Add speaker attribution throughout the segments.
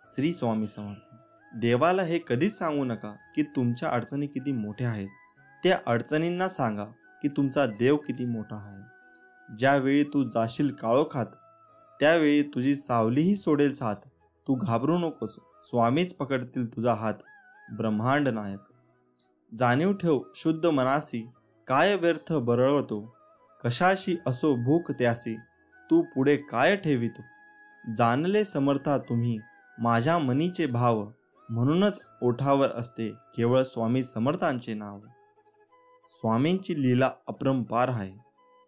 Speaker 1: श्री स्वामी समर्थ. देवाला हे कधीच सांगू नका की तुमच्या अडचणी किती मोठ्या आहेत. त्या अडचणींना सांगा की तुमचा देव किती मोठा आहे. ज्यावेळी तू जाशील काळोखात त्यावेळी तुझी सावलीही सोडेल साथ. तू घाबरू नकोस, स्वामीच पकडतील तुझा हात. ब्रह्मांड नायक. जाणीव ठेव शुद्ध मनासी, काय व्यर्थ बरळतो. कशाशी असो भूक त्यासी, तू पुढे काय ठेवितो. जाणले समर्था तुम्ही माझ्या मनीचे भाव, म्हणूनच ओठावर असते केवळ स्वामी समर्थांचे नाव. स्वामींची लीला अपरंपार आहे.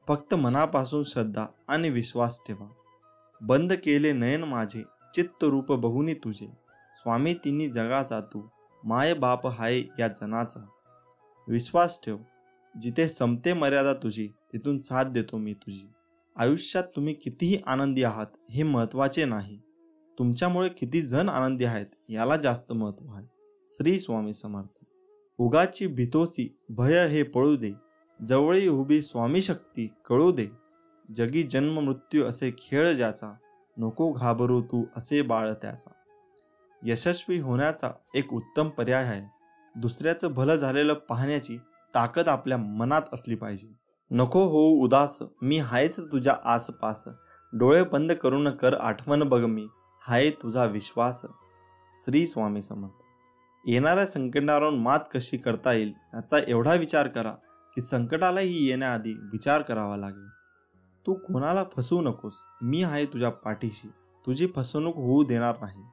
Speaker 1: फक्त मनापासून श्रद्धा आणि विश्वास ठेवा. बंद केले नयन माझे, चित्त रूप बघुनी तुझे. स्वामी तिन्ही जगाचा तू, माय बाप हाय या जनाचा. विश्वास ठेव, जिथे संपते मर्यादा तुझी तिथून साथ देतो मी तुझी. आयुष्यात तुम्ही कितीही आनंदी आहात हे महत्त्वाचे नाही, तुमच्यामुळे किती जण आनंदी आहेत याला जास्त महत्त्व आहे. श्री स्वामी समर्थ. उगाची भीतोसी भय हे पळू दे, जवळी उभी स्वामी शक्ती कळू दे. जगी जन्म मृत्यू असे खेळ ज्याचा, नको घाबरू तू असे बाळ त्याचा. यशस्वी होण्याचा एक उत्तम पर्याय आहे. दुसऱ्याचं भलं झालेलं पाहण्याची ताकद आपल्या मनात असली पाहिजे. नको होऊ उदास, मी हायच तुझ्या आसपास. डोळे बंद करून कर आठवण बघ मी, हाय तुझा विश्वास. श्री स्वामी समर्थ. येणाऱ्या संकटावर मात कशी करता येईल याचा एवढा विचार करा की संकटालाही येण्याआधी विचार करावा लागेल. तू कोणाला फसवू नकोस, मी आहे तुझ्या पाठीशी. तुझी फसवणूक होऊ देणार नाही.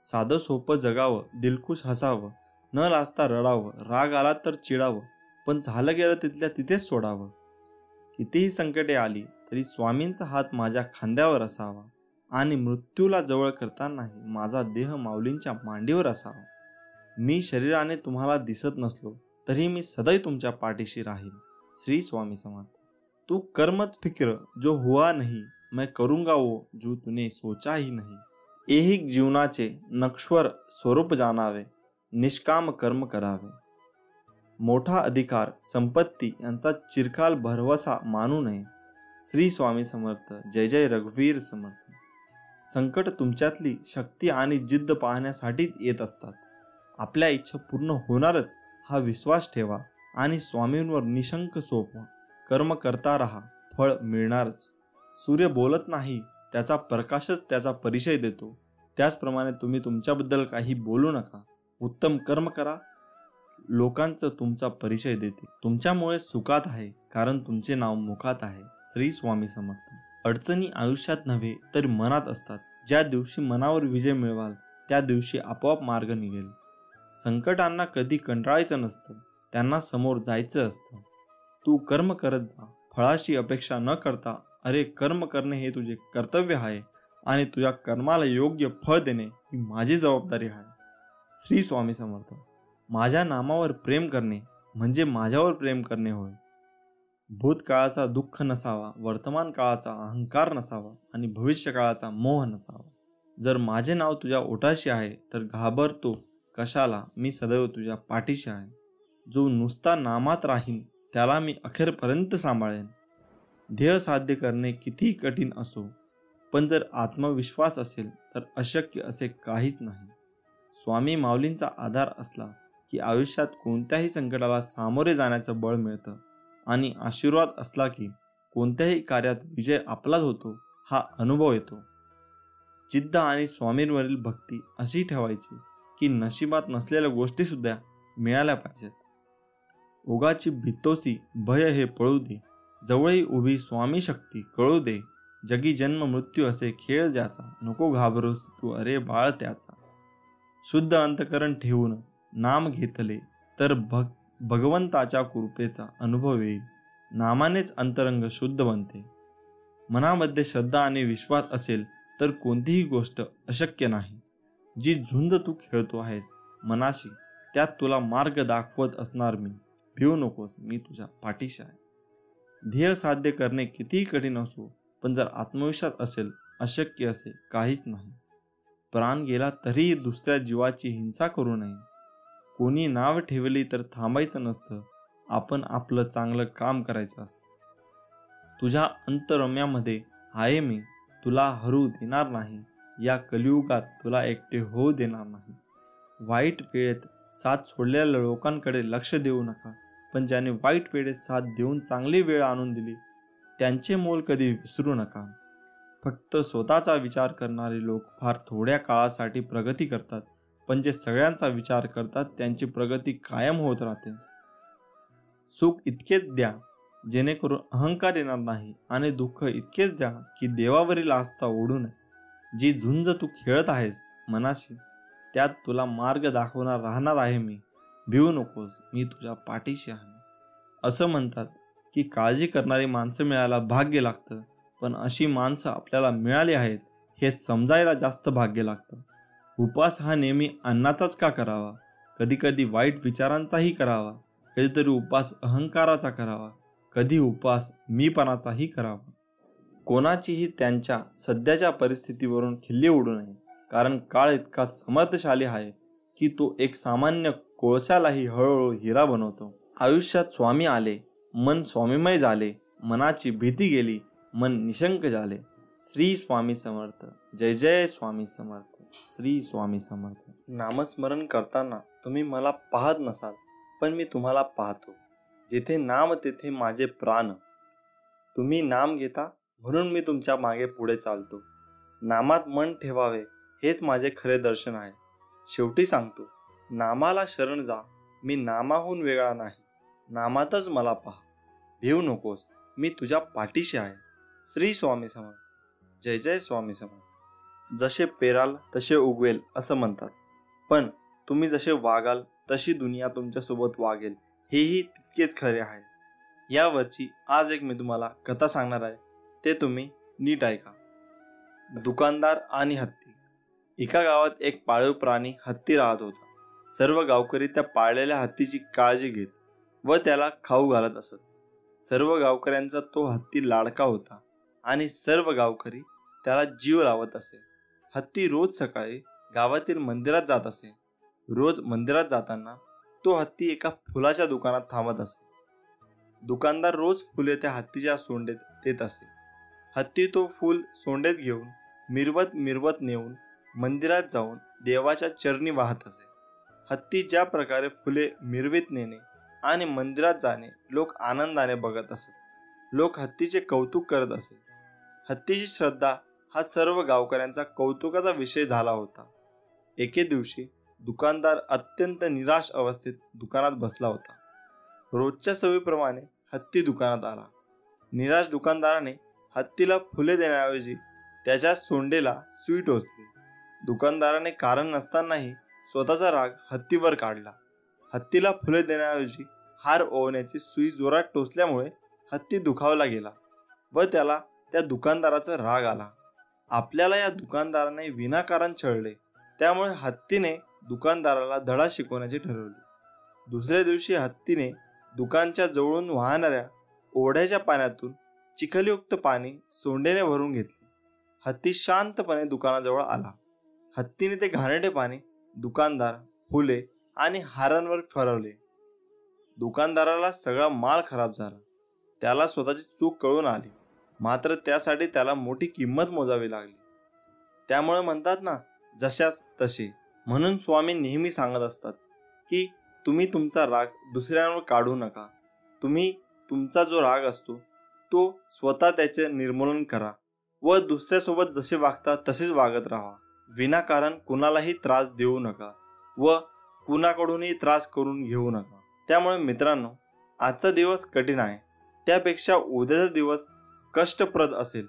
Speaker 1: साधं सोपं जगावं, दिलखुश हसावं, न लाजता रडावं, राग आला तर चिडावं, पण झालं गेलं तिथल्या तिथेच सोडावं. कितीही संकटे आली तरी स्वामींचा हात माझ्या खांद्यावर असावा आणि मृत्यूला जवळ करतानाही माझा देह माऊलींच्या मांडीवर असावा. मी शरीराने तुम्हाला दिसत नसलो तरी मी सदैव तुमच्या पाठीशी राहील. श्री स्वामी समर्थ. तू कर्मत फिक्र जो हुआ नहीं, मैं करूंगा वो जो तूने सोचा ही नहीं. ऐहिक जीवनाचे नश्वर स्वरूप जाणावे, निष्काम कर्म करावे. मोठा अधिकार संपत्ती यांचा चिरकाल भरवसा मानू नये. श्री स्वामी समर्थ. जय जय रघुवीर समर्थ. संकट तुमच्यातली शक्ती आणि जिद्द पाहण्यासाठीच येत असतात. आपल्या इच्छा पूर्ण होणारच हा विश्वास ठेवा आणि स्वामींवर निशंक सोपवा. कर्म करता राहा, फळ मिळणारच. सूर्य बोलत नाही, त्याचा प्रकाशच त्याचा परिचय देतो. त्याचप्रमाणे तुम्ही तुमच्याबद्दल काही बोलू नका. उत्तम कर्म करा, लोकांचं तुमचा परिचय देते. तुमच्यामुळे सुखात आहे कारण तुमचे नाव मुखात आहे. श्री स्वामी समर्थ. अडचणी आयुष्यात नव्हे तर मनात असतात. ज्या दिवशी मनावर विजय मिळवाल त्या दिवशी आपोआप मार्ग निघेल. संकटांना कधी कंटाळायचं नसतं, त्यांना समोर जायचं असतं. तू कर्म करत जा, फळाची अपेक्षा न करता. अरे कर्म करणे हे तुझे कर्तव्य आहे आणि तुझ्या कर्माला योग्य फळ देणे ही माझी जबाबदारी आहे. श्री स्वामी समर्थ. माझ्या नामावर प्रेम करणे म्हणजे माझ्यावर प्रेम करणे होय. भूतकाळाचा दुःख नसावा, वर्तमान काळाचा अहंकार नसावा आणि भविष्यकाळाचा मोह नसावा. जर माझे नाव तुझ्या ओठाशी आहे तर घाबरतो कशाला, मी सदैव तुझ्या पाठीशी आहे. जो नुसता नामात राहीन त्याला मी अखेरपर्यंत सांभाळेन. ध्येय साध्य करणे कितीही कठीण असो, पण जर आत्मविश्वास असेल तर अशक्य असे काहीच नाही. स्वामी माऊलींचा आधार असला की आयुष्यात कोणत्याही संकटाला सामोरे जाण्याचं बळ मिळतं आणि आशीर्वाद असला की कोणत्याही कार्यात विजय आपलाच होतो हा अनुभव येतो. जिद्द आणि स्वामींवरील भक्ती अशी ठेवायची की नशिबात नसलेल्या गोष्टी सुद्धा मिळाल्या पाहिजेत. उगाची भीतोसी भय हे पळू दे, जवळी उभी स्वामी शक्ती कळू दे. जगी जन्म मृत्यू असे खेळ ज्याचा, नको घाबरूस तू अरे बाळ त्याचा. शुद्ध अंतकरण ठेवून नाम घेतले तर भगवंताच्या कृपेचा अनुभव येईल. नामानेच अंतरंग शुद्ध बनते. मनामध्ये श्रद्धा आणि विश्वास असेल तर कोणतीही गोष्ट अशक्य नाही. जी झुंज तू खेळतो आहेस मनाशी, त्यात तुला मार्ग दाखवत असणार मी. भिवू नकोस, मी तुझ्या पाठीशी आहे. ध्येय साध्य करणे कितीही कठीण असो, पण जर आत्मविश्वास असेल अशक्य असे काहीच नाही. प्राण गेला तरीही दुसऱ्या जीवाची हिंसा करू नये. कोणी नाव ठेवली तर थांबायचं नसतं, आपण आपलं चांगलं काम करायचं असतं. तुझ्या अंतरम्यामध्ये आहे मी, तुला हरू देणार नाही. या कलियुगात तुला एकटे होऊ देणार नाही. वाईट वेळेत साथ सोडलेल्या लोकांकडे लक्ष देऊ नका, पण ज्याने वाईट वेळेत साथ देऊन चांगली वेळ आणून दिली त्यांचे मोल कधी विसरू नका. फक्त स्वतःचा विचार करणारे लोक फार थोड्या काळासाठी प्रगती करतात, पण जे सगळ्यांचा विचार करतात त्यांची प्रगती कायम होत राहते. सुख इतकेच द्या जेणेकरून अहंकार येणार नाही, आणि दुःख इतकेच द्या की देवावरील आस्था ओढू नये. जी झुंज तू खेळत आहेस मनाशी, त्यात तुला मार्ग दाखवणार राहणार आहे मी. भिवू नकोस, मी तुझ्या पाठीशी आहे. असं म्हणतात की काळजी करणारी माणसं मिळायला भाग्य लागतं, पण अशी माणसं आपल्याला मिळाली आहेत हे समजायला जास्त भाग्य लागतं. उपवास हा नेहमी अन्नाचाच का करावा? कधी कधी वाईट विचारांचाही करावा, कधीतरी उपवास अहंकाराचा करावा, कधी उपवास मीपणाचाही करावा. कोणाचीही त्यांच्या सध्याच्या परिस्थितीवरून खिल्ली उडू नये, कारण काळ इतका समर्थशाली आहे की तो एक सामान्य कोळशालाही हळूहळू हिरा बनवतो. आयुष्यात स्वामी आले, मन स्वामीमय झाले, मनाची भीती गेली, मन निशंक झाले. श्री स्वामी समर्थ. जय जय स्वामी समर्थ. श्री स्वामी समर्थ. नामस्मरण करताना तुम्ही मला पाहत नसाल, पण मी तुम्हाला पाहतो. जिथे नाम तेथे माझे प्राण. तुम्ही नाम घेता म्हणून मी तुमच्या मागे पुढे चालतो. नामात मन ठेवावे हेच माझे खरे दर्शन आहे. शेवटी सांगतो, नामाला शरण जा. मी नामाहून वेगळा नाही, नामातच मला पहा. भिवू नकोस, मी तुझ्या पाठीशी आहे. श्री स्वामी समर्थ. जय जय स्वामी समर्थ. जसे पेराल तसे उगवेल असं म्हणतात, पण तुम्ही जसे वागाल तशी दुनिया तुमच्यासोबत वागेल हेही तितकेच खरे आहे. यावरची आज एक मी तुम्हाला कथा सांगणार आहे, ते तुम्ही नीट ऐका. दुकानदार आणि हत्ती. एका गावात एक पाळीव प्राणी हत्ती राहत होता. सर्व गावकरी त्या पाळलेल्या हत्तीची काळजी घेत व त्याला खाऊ घालत असत. सर्व गावकऱ्यांचा तो हत्ती लाडका होता आणि सर्व गावकरी त्याला जीव लावत असे. हत्ती रोज सकाळी गावातील मंदिरात जात असे. रोज मंदिरात जाताना तो हत्ती एका फुलाच्या दुकानात थांबत असे. दुकानदार रोज फुले त्या हत्तीच्या सोंडेत देत असे. हत्ती तो फूल सोंडेत घेऊन मिरवत मिरवत नेऊन मंदिरात जाऊन देवाच्या चरणी वाहत असे. हत्ती ज्या प्रकारे फुले मिरवीत नेणे आणि मंदिरात जाणे लोक आनंदाने बघत असत. लोक हत्तीचे कौतुक करत असे. हत्तीची श्रद्धा हा सर्व गावकऱ्यांचा कौतुकाचा विषय झाला होता. एके दिवशी दुकानदार अत्यंत निराश अवस्थेत दुकानात बसला होता. रोजच्या सवयीप्रमाणे हत्ती दुकानात आला. निराश दुकानदाराने हत्तीला फुले देण्याऐवजी त्याच्या सोंडेला सुई टोचली. दुकानदाराने कारण नसतानाही स्वतःचा राग हत्तीवर काढला. हत्तीला फुले देण्याऐवजी हार ओवण्याची सुई जोरात टोचल्यामुळे हत्ती दुखावला गेला व त्याला त्या दुकानदाराचा राग आला. आपल्याला या दुकानदाराने विनाकारण छळले, त्यामुळे हत्तीने दुकानदाराला धडा शिकवण्याचे ठरवले. दुसऱ्या दिवशी हत्तीने दुकानच्या जवळून वाहणाऱ्या ओढ्याच्या पाण्यातून चिखलयुक्त पाणी सोंडेने भरून घेतले. हत्ती शांतपणे दुकानाजवळ आला. हत्तीने ते घाणेरडे पाणी दुकानदार, फुले आणि हारांवर फिरवले. दुकानदाराला सगळा माल खराब झाला. त्याला स्वतःची चूक कळून आली, मात्र त्यासाठी त्याला मोठी किंमत मोजावी लागली. त्यामुळे म्हणतात ना, जशास तसे. म्हणून स्वामी नेहमी सांगत असतात की तुम्ही तुमचा राग दुसऱ्यांवर काढू नका. तुम्ही तुमचा जो राग असतो तो स्वतः त्याचे निर्मूलन करा व दुसऱ्यासोबत जसे वागता तसेच वागत राहा. विनाकारण कुणालाही त्रास देऊ नका व कुणाकडूनही त्रास करून घेऊ नका. त्यामुळे मित्रांनो, आजचा दिवस कठीण आहे, त्यापेक्षा उद्याचा दिवस कष्टप्रद असेल,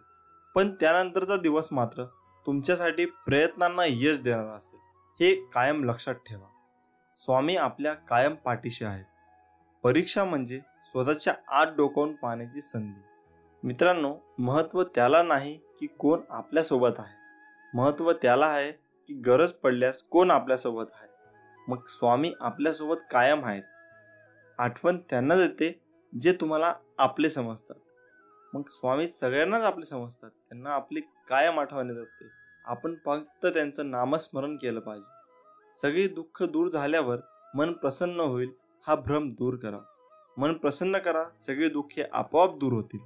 Speaker 1: पण त्यानंतरचा दिवस मात्र तुमच्यासाठी प्रयत्नांना यश देणारा असेल, हे कायम लक्षात ठेवा. स्वामी आपल्या कायम पाठीशी आहेत. परीक्षा म्हणजे स्वतःच्या आत डोकावून पाहण्याची संधी. मित्रांनो, महत्त्व त्याला नाही की कोण आपल्यासोबत आहे, महत्त्व त्याला आहे की गरज पडल्यास कोण आपल्यासोबत आहे. मग स्वामी आपल्यासोबत कायम आहेत. आठवण त्यांनाच येते जे तुम्हाला आपले समजतात. मग स्वामी सगळ्यांनाच आपले समजतात, त्यांना आपली कायम आठवण येत असते. आपण फक्त त्यांचं नामस्मरण केलं पाहिजे. सगळी दुःख दूर झाल्यावर मन प्रसन्न होईल हा भ्रम दूर करा. मन प्रसन्न करा, सगळी दुःखे आपोआप दूर होतील.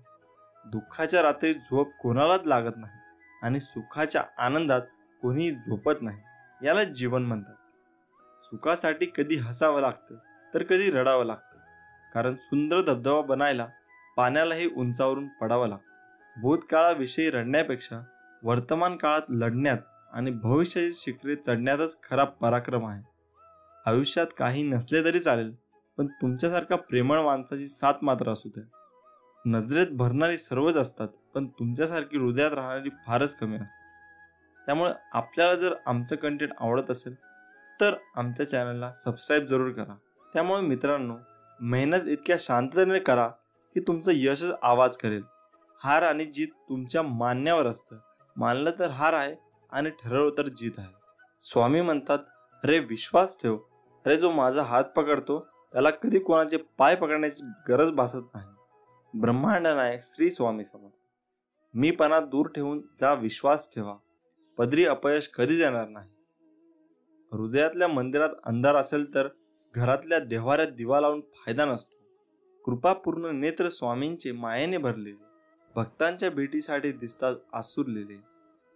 Speaker 1: दुःखाच्या रात्री झोप कोणालाच लागत नाही आणि सुखाच्या आनंदात कोणी झोपत नाही याला जीवन म्हणतात. सुखासाठी कधी हसावं लागतं तर कधी रडावं लागतं, कारण सुंदर धबधबा बनायला पाण्यालाही उंचावरून पडावं लागतं. भूतकाळाविषयी रडण्यापेक्षा वर्तमान काळात लढण्यात आणि भविष्याची शिखरे चढण्यातच खरा पराक्रम आहे. आयुष्यात काही नसले तरी चालेल, पण तुमच्यासारखा प्रेमळ माणसाची साथ मात्र असू द्या. नजरेत भरणारी सर्वच असतात, पण तुमच्यासारखी हृदयात राहणारी फारच कमी असतात. त्यामुळे आपल्याला जर आमचं कंटेंट आवडत असेल तर आमच्या चॅनलला सबस्क्राईब जरूर करा. त्यामुळे मित्रांनो, मेहनत इतक्या शांततेने करा की तुमचं यशच आवाज करेल. हार आणि जीत तुमच्या मान्यावर असतं. मानलं तर हार आहे आणि ठरवलं तर जीत आहे. स्वामी म्हणतात, अरे विश्वास ठेव, अरे जो माझा हात पकडतो त्याला कधी कोणाचे पाय पकडण्याची गरज भासत नाही. ब्रह्मांड नायक श्री स्वामी समर्थ. मीपणा दूर ठेवून जा विश्वास ठेवा, पदरी अपयश कधीच येणार नाही. हृदयातल्या मंदिरात अंधार असेल तर घरातल्या देव्हाऱ्यात दिवा लावून फायदा नसतो. कृपापूर्ण नेत्र स्वामींचे मायेने भरलेले, भक्तांच्या भेटीसाठी दिसतात आसुरलेले.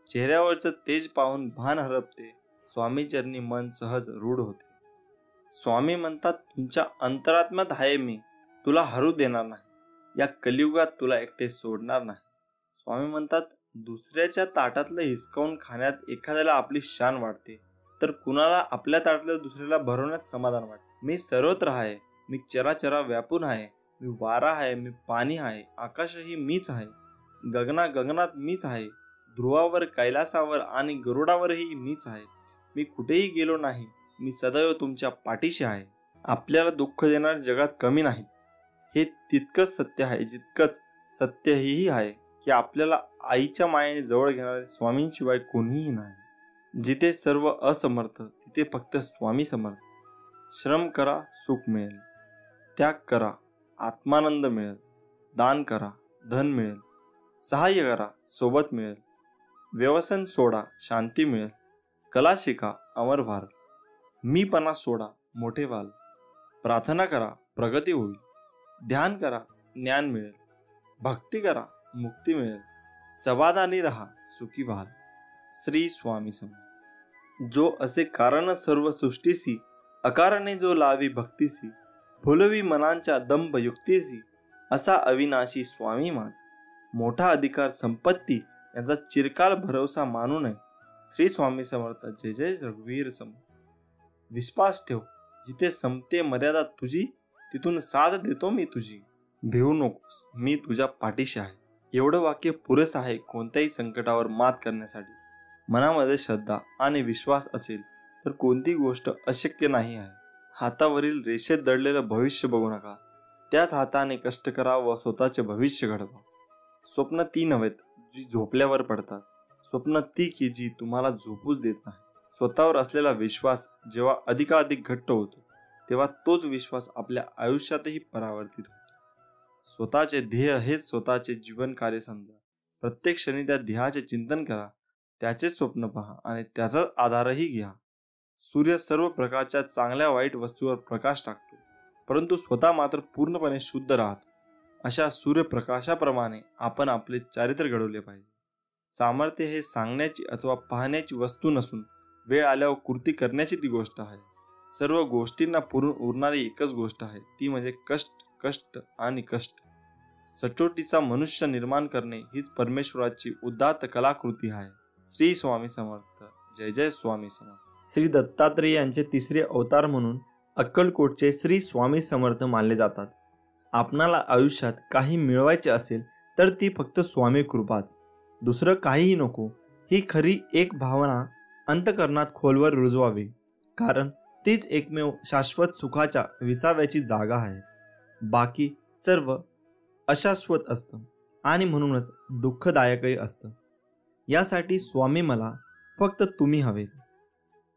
Speaker 1: चेहऱ्यावरचं तेज पाहून भान हरपते, स्वामी चरणी मन सहज रूढ होते. स्वामी म्हणतात, तुमच्या अंतरात्म्यात आहे मी, तुला हरू देणार नाही, या कलियुगात तुला एकटे सोडणार नाही. स्वामी म्हणतात, दुसऱ्याच्या ताटातलं हिसकावून खाण्यात एखाद्याला आपली शान वाटते, तर कुणाला आपल्या ताटातलं दुसऱ्याला भरवण्यात समाधान वाटते. मी सर्वत्र आहे, मी चराचरा व्यापून आहे, मी वारा आहे, मी पाणी आहे, आकाशही मीच आहे, गगनात मीच आहे, ध्रुवावर, कैलासावर आणि गरुडावरही मीच आहे. मी कुठेही गेलो नाही, मी सदैव तुमच्या पाठीशी आहे. आपल्याला दुःख देणारे जगात कमी नाहीत, हे तितकंच सत्य आहे जितकंच सत्य हेही आहे की आपल्याला आईच्या मायेने जवळ घेणारे स्वामींशिवाय कोणीही नाही. जिथे सर्व असमर्थ तिथे फक्त स्वामी समर्थ. श्रम करा, सुख मिळेल. त्याग करा, आत्मानंद मिळेल. दान करा, धन मिळेल. सहाय्य करा, सोबत मिळेल. व्यसन सोडा, शांती मिळेल. कला शिका, अमर व्हाल. मीपणा सोडा, मोठे व्हाल. प्रार्थना करा, प्रगती होईल. ध्यान करा, ज्ञान मिळेल. भक्ती करा, मुक्ती मिळेल. समाधानी रहा, सुखी व्हाल. श्री स्वामी समर्थ. जो असे कारण सर्व सृष्टीसी, अकारणे जो लावी भक्तीसी, फुलवी मनांच्या दंभ युक्तीसी, असा अविनाशी स्वामी माझा. मोठा अधिकार संपत्ती यांचा चिरकाल भरवसा मानू नये. श्री स्वामी समर्थ. जय जय रघुवीर समर्थ. विश्वास ठेव, जिथे संपते मर्यादा तुझी, तिथून साथ देतो मी तुझी. भिवू नकोस, मी तुझ्या पाठीशी आहे. एवढं वाक्य पुरेसं आहे कोणत्याही संकटावर मात करण्यासाठी. मनामध्ये श्रद्धा आणि विश्वास असेल तर कोणती गोष्ट अशक्य नाही आहे. हातावरील रेषेत दडलेलं भविष्य बघू नका, त्याच हाताने कष्ट करा व स्वतःचे भविष्य घडवा. स्वप्न ती नव्हेत जी झोपल्यावर पडतात, स्वप्न ती की जी तुम्हाला झोपूच देत नाही. स्वतःवर असलेला विश्वास जेव्हा अधिकाधिक घट्ट होतो तेव्हा तोच विश्वास आपल्या आयुष्यातही परावर्तित होतो. स्वतःचे ध्येय हेच स्वतःचे जीवन कार्य समजा. प्रत्येक क्षणी त्या ध्येयाचे चिंतन करा, त्याचे स्वप्न पहा आणि त्याचा आधारही घ्या. सूर्य सर्व प्रकारच्या चांगल्या वाईट वस्तूवर प्रकाश टाकतो, परंतु स्वतः मात्र पूर्णपणे शुद्ध राहतो. अशा सूर्यप्रकाशाप्रमाणे आपण आपले चारित्र्य घडवले पाहिजे. सामर्थ्य हे सांगण्याची अथवा पाहण्याची वस्तू नसून वेळ आल्यावर कृती करण्याची ती गोष्ट आहे. सर्व गोष्टींना पुरून उरणारी एकच गोष्ट आहे, ती म्हणजे कष्ट, कष्ट आणि कष्ट. सचोटीचा मनुष्य निर्माण करणे हीच परमेश्वराची उदात्त कलाकृती आहे. श्री स्वामी समर्थ. जय जय स्वामी समर्थ. श्री दत्तात्रेय यांचे तिसरे अवतार म्हणून अक्कलकोटचे श्री स्वामी समर्थ मानले जातात. आपणाला आयुष्यात काही मिळवायचे असेल तर ती फक्त स्वामी कृपाच, दुसरं काहीही नको, ही खरी एक भावना अंतःकरणात खोलवर रुजवावी, कारण तीच एकमेव शाश्वत सुखाच्या विसाव्याची जागा आहे. बाकी सर्व अशाश्वत असतं आणि म्हणूनच दुःखदायकही असतं. यासाठी स्वामी मला फक्त तुम्ही हवेत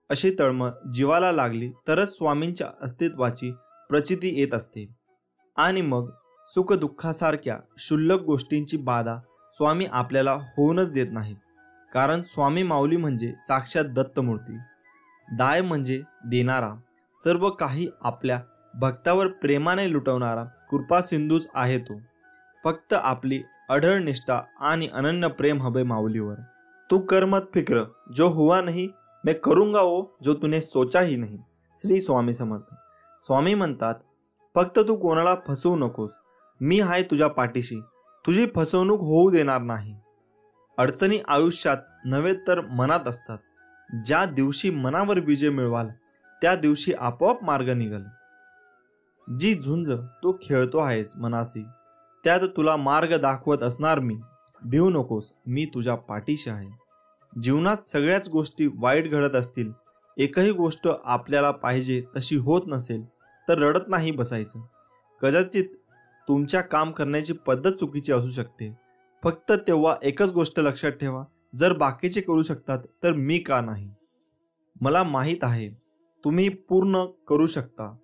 Speaker 1: अशी तळमळ जीवाला लागली तरच स्वामींच्या अस्तित्वाची प्रचिती येत असते. आणि मग सुखदुःखासारख्या क्षुल्लक गोष्टींची बाधा स्वामी आपल्याला होऊनच देत नाहीत, कारण स्वामी माऊली म्हणजे साक्षात दत्तमूर्ती. दाय म्हणजे देणारा, सर्व काही आपल्या भक्तावर प्रेमाने लुटवणारा कृपा सिंधूच आहे तो. फक्त आपली अढळ निष्ठा आणि अनन्य प्रेम हवे माऊलीवर. तू कर मत फिक्र, जो हुआ नहीं मैं करूंगा वो जो तूने सोचा ही नाही. श्री स्वामी समर्थ. स्वामी म्हणतात, फक्त तू कोणाला फसवू नकोस. मी आहे तुझ्या पाठीशी. तुझी फसवणूक होऊ देणार नाही. अडचणी आयुष्यात नव्हे तर मनात असतात. ज्या दिवशी मनावर विजय मिळवाल त्या दिवशी आपोआप मार्ग निघेल. जी झुंज तू खेळतो आहेस मनाशी, त्यात तुला मार्ग दाखवत असणार मी. भिवू नकोस, मी तुझ्या पाठीशी आहे. जीवनात सगळ्याच गोष्टी वाईट घडत असतील, एकही गोष्ट आपल्याला पाहिजे तशी होत नसेल तर रडत नाही बसायचं. कदाचित तुमच्या काम करण्याची पद्धत चुकीची असू शकते. फक्त तेव्हा एकच गोष्ट लक्षात ठेवा, जर बाकीचे करू शकतात तर मी का नाही. मला माहीत आहे तुम्ही पूर्ण करू शकता,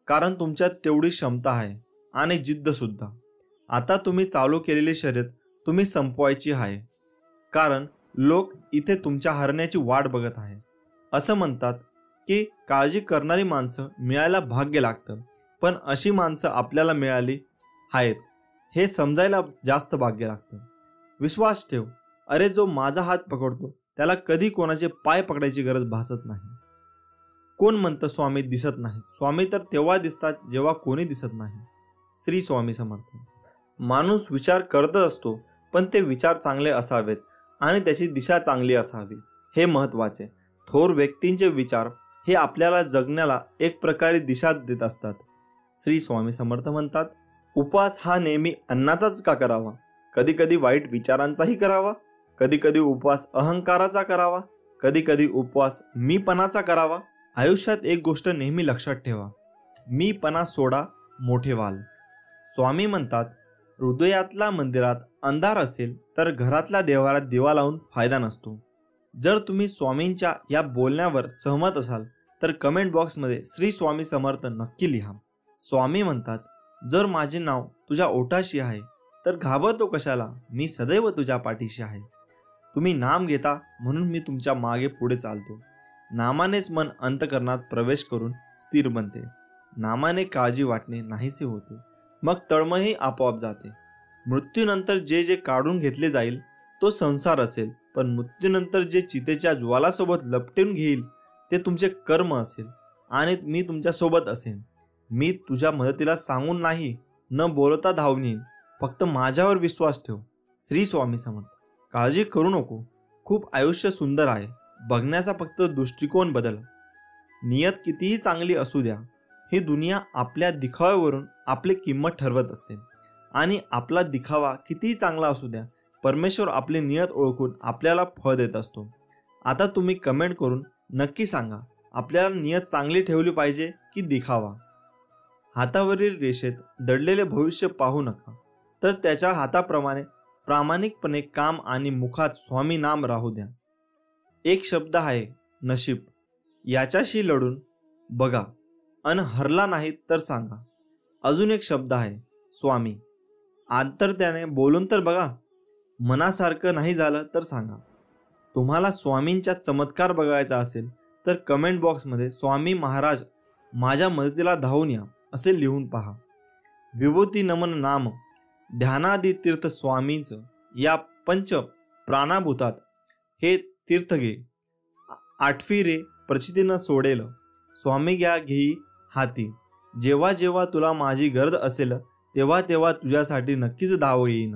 Speaker 1: कारण तुमच्यात तेवढी क्षमता आहे आणि जिद्द सुद्धा. आता तुम्ही चालू केलेली शर्यत तुम्ही संपवायची आहे, कारण लोक इथे तुमच्या हरण्याची वाट बघत आहे. असं म्हणतात की काळजी करणारी माणसं मिळायला भाग्य लागतं, पण अशी माणसं आपल्याला मिळाली आहेत हे समजायला जास्त भाग्य लागतं. विश्वास ठेव, अरे जो माझा हात पकडतो त्याला कधी कोणाचे पाय पकडायची गरज भासत नाही. कोण म्हणतं स्वामी दिसत नाही? स्वामी तर तेव्हा दिसतात जेव्हा कोणी दिसत नाही. श्री स्वामी समर्थ. माणूस विचार करतच असतो, पण ते विचार चांगले असावेत आणि त्याची दिशा चांगली असावी, हे महत्त्वाचे. थोर व्यक्तींचे विचार हे आपल्याला जगण्याला एक प्रकारे दिशा देत असतात. श्री स्वामी समर्थ म्हणतात, उपवास हा नेहमी अन्नाचाच का करावा? कधी कधी वाईट विचारांचाही करावा. कधी कधी उपवास अहंकाराचा करावा. कधी कधी उपवास मीपणाचा करावा. आयुष्यात एक गोष्ट नेहमी लक्षात ठेवा, मीपणा सोडा, मोठे व्हाल. स्वामी म्हणतात, हृदयातल्या मंदिरात अंधार असेल तर घरातल्या देवारात दिवा लावून फायदा नसतो. जर तुम्ही स्वामींच्या या बोलण्यावर सहमत असाल तर कमेंट बॉक्समध्ये श्री स्वामी समर्थ नक्की लिहा. स्वामी म्हणतात, जर माझे नाव तुझ्या ओठाशी आहे तर घाबरतो कशाला? मी सदैव तुझ्या पाठीशी आहे. तुम्ही नाम घेता म्हणून मी तुमच्या मागे पुढे चालतो. नामानेच मन अंतःकरणात प्रवेश करून स्थिर बनते. नामाने काळजी वाटणे नाहीसे होते, मग तळमळही आपोआप जाते. मृत्यूनंतर जे जे काढून घेतले जाईल तो संसार असेल, पण मृत्यूनंतर जे चितेच्या ज्वालासोबत लपटून घेईल ते तुमचे कर्म असेल आणि मी तुमच्या सोबत असेन. मी तुझ्या मदतीला सांगून नाही, न बोलता धावून येईन. फक्त माझ्यावर विश्वास ठेव. श्री स्वामी समर्थ. काळजी करू नको, खूप आयुष्य सुंदर आहे. बघण्याचा फक्त दृष्टिकोन बदल. नियत कितीही चांगली असू द्या, ही दुनिया आपल्या दिखाव्यावरून आपली किंमत ठरवत असते. आणि आपला दिखावा कितीही चांगला असू द्या, परमेश्वर आपली नियत ओळखून आपल्याला फळ देत असतो. आता तुम्ही कमेंट करून नक्की सांगा, आपल्याला नियत चांगली ठेवली पाहिजे की दिखावा? हातावरील रेषेत दडलेले भविष्य पाहू नका, तर त्याच्या हाताप्रमाणे प्रामाणिकपणे काम आणि मुखात स्वामी नाम राहू द्या. एक शब्द आहे नशीब, याच्याशी लढून बघा अन हरला नाही तर सांगा. अजून एक शब्द आहे स्वामी, आंतरत्याने बोलून तर बघा. मनासारखं नाही झालं तर सांगा. तुम्हाला स्वामींचा चमत्कार बघायचा असेल तर कमेंट बॉक्समध्ये स्वामी महाराज माझ्या मदतीला धावून या असे लिहून पहा. विभूती नमन नाम ध्यानादी तीर्थ स्वामींचं या पंच प्राणाभूतात हे तीर्थ घे. आठवी रे प्रचितीनं सोडेल, स्वामी घ्या घेई हाती. जेव्हा जेव्हा तुला माझी गरज असेल तेव्हा तेव्हा तुझ्यासाठी नक्कीच धाव येईन.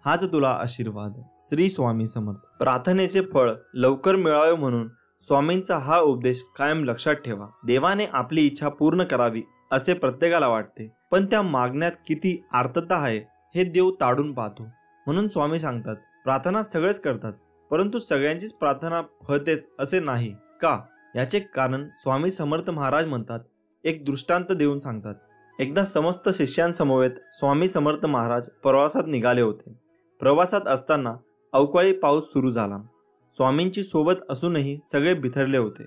Speaker 1: हाच तुला आशीर्वाद. श्री स्वामी समर्थ. प्रार्थनेचे फळ लवकर मिळावे म्हणून स्वामींचा हा उपदेश कायम लक्षात ठेवा. देवाने आपली इच्छा पूर्ण करावी असे प्रत्येकाला वाटते, पण त्या मागण्यात किती आर्तता आहे हे देव ताडून पाहतो. म्हणून स्वामी सांगतात, प्रार्थना सगळेच करतात, परंतु सगळ्यांचीच प्रार्थना फळतेच असे नाही का? याचे कारण स्वामी समर्थ महाराज म्हणतात, एक दृष्टांत देऊन सांगतात. एकदा समस्त शिष्यांसमवेत स्वामी समर्थ महाराज प्रवासात निघाले होते. प्रवासात असताना अवकाळी पाऊस सुरू झाला. स्वामींची सोबत असूनही सगळे बिथरले होते.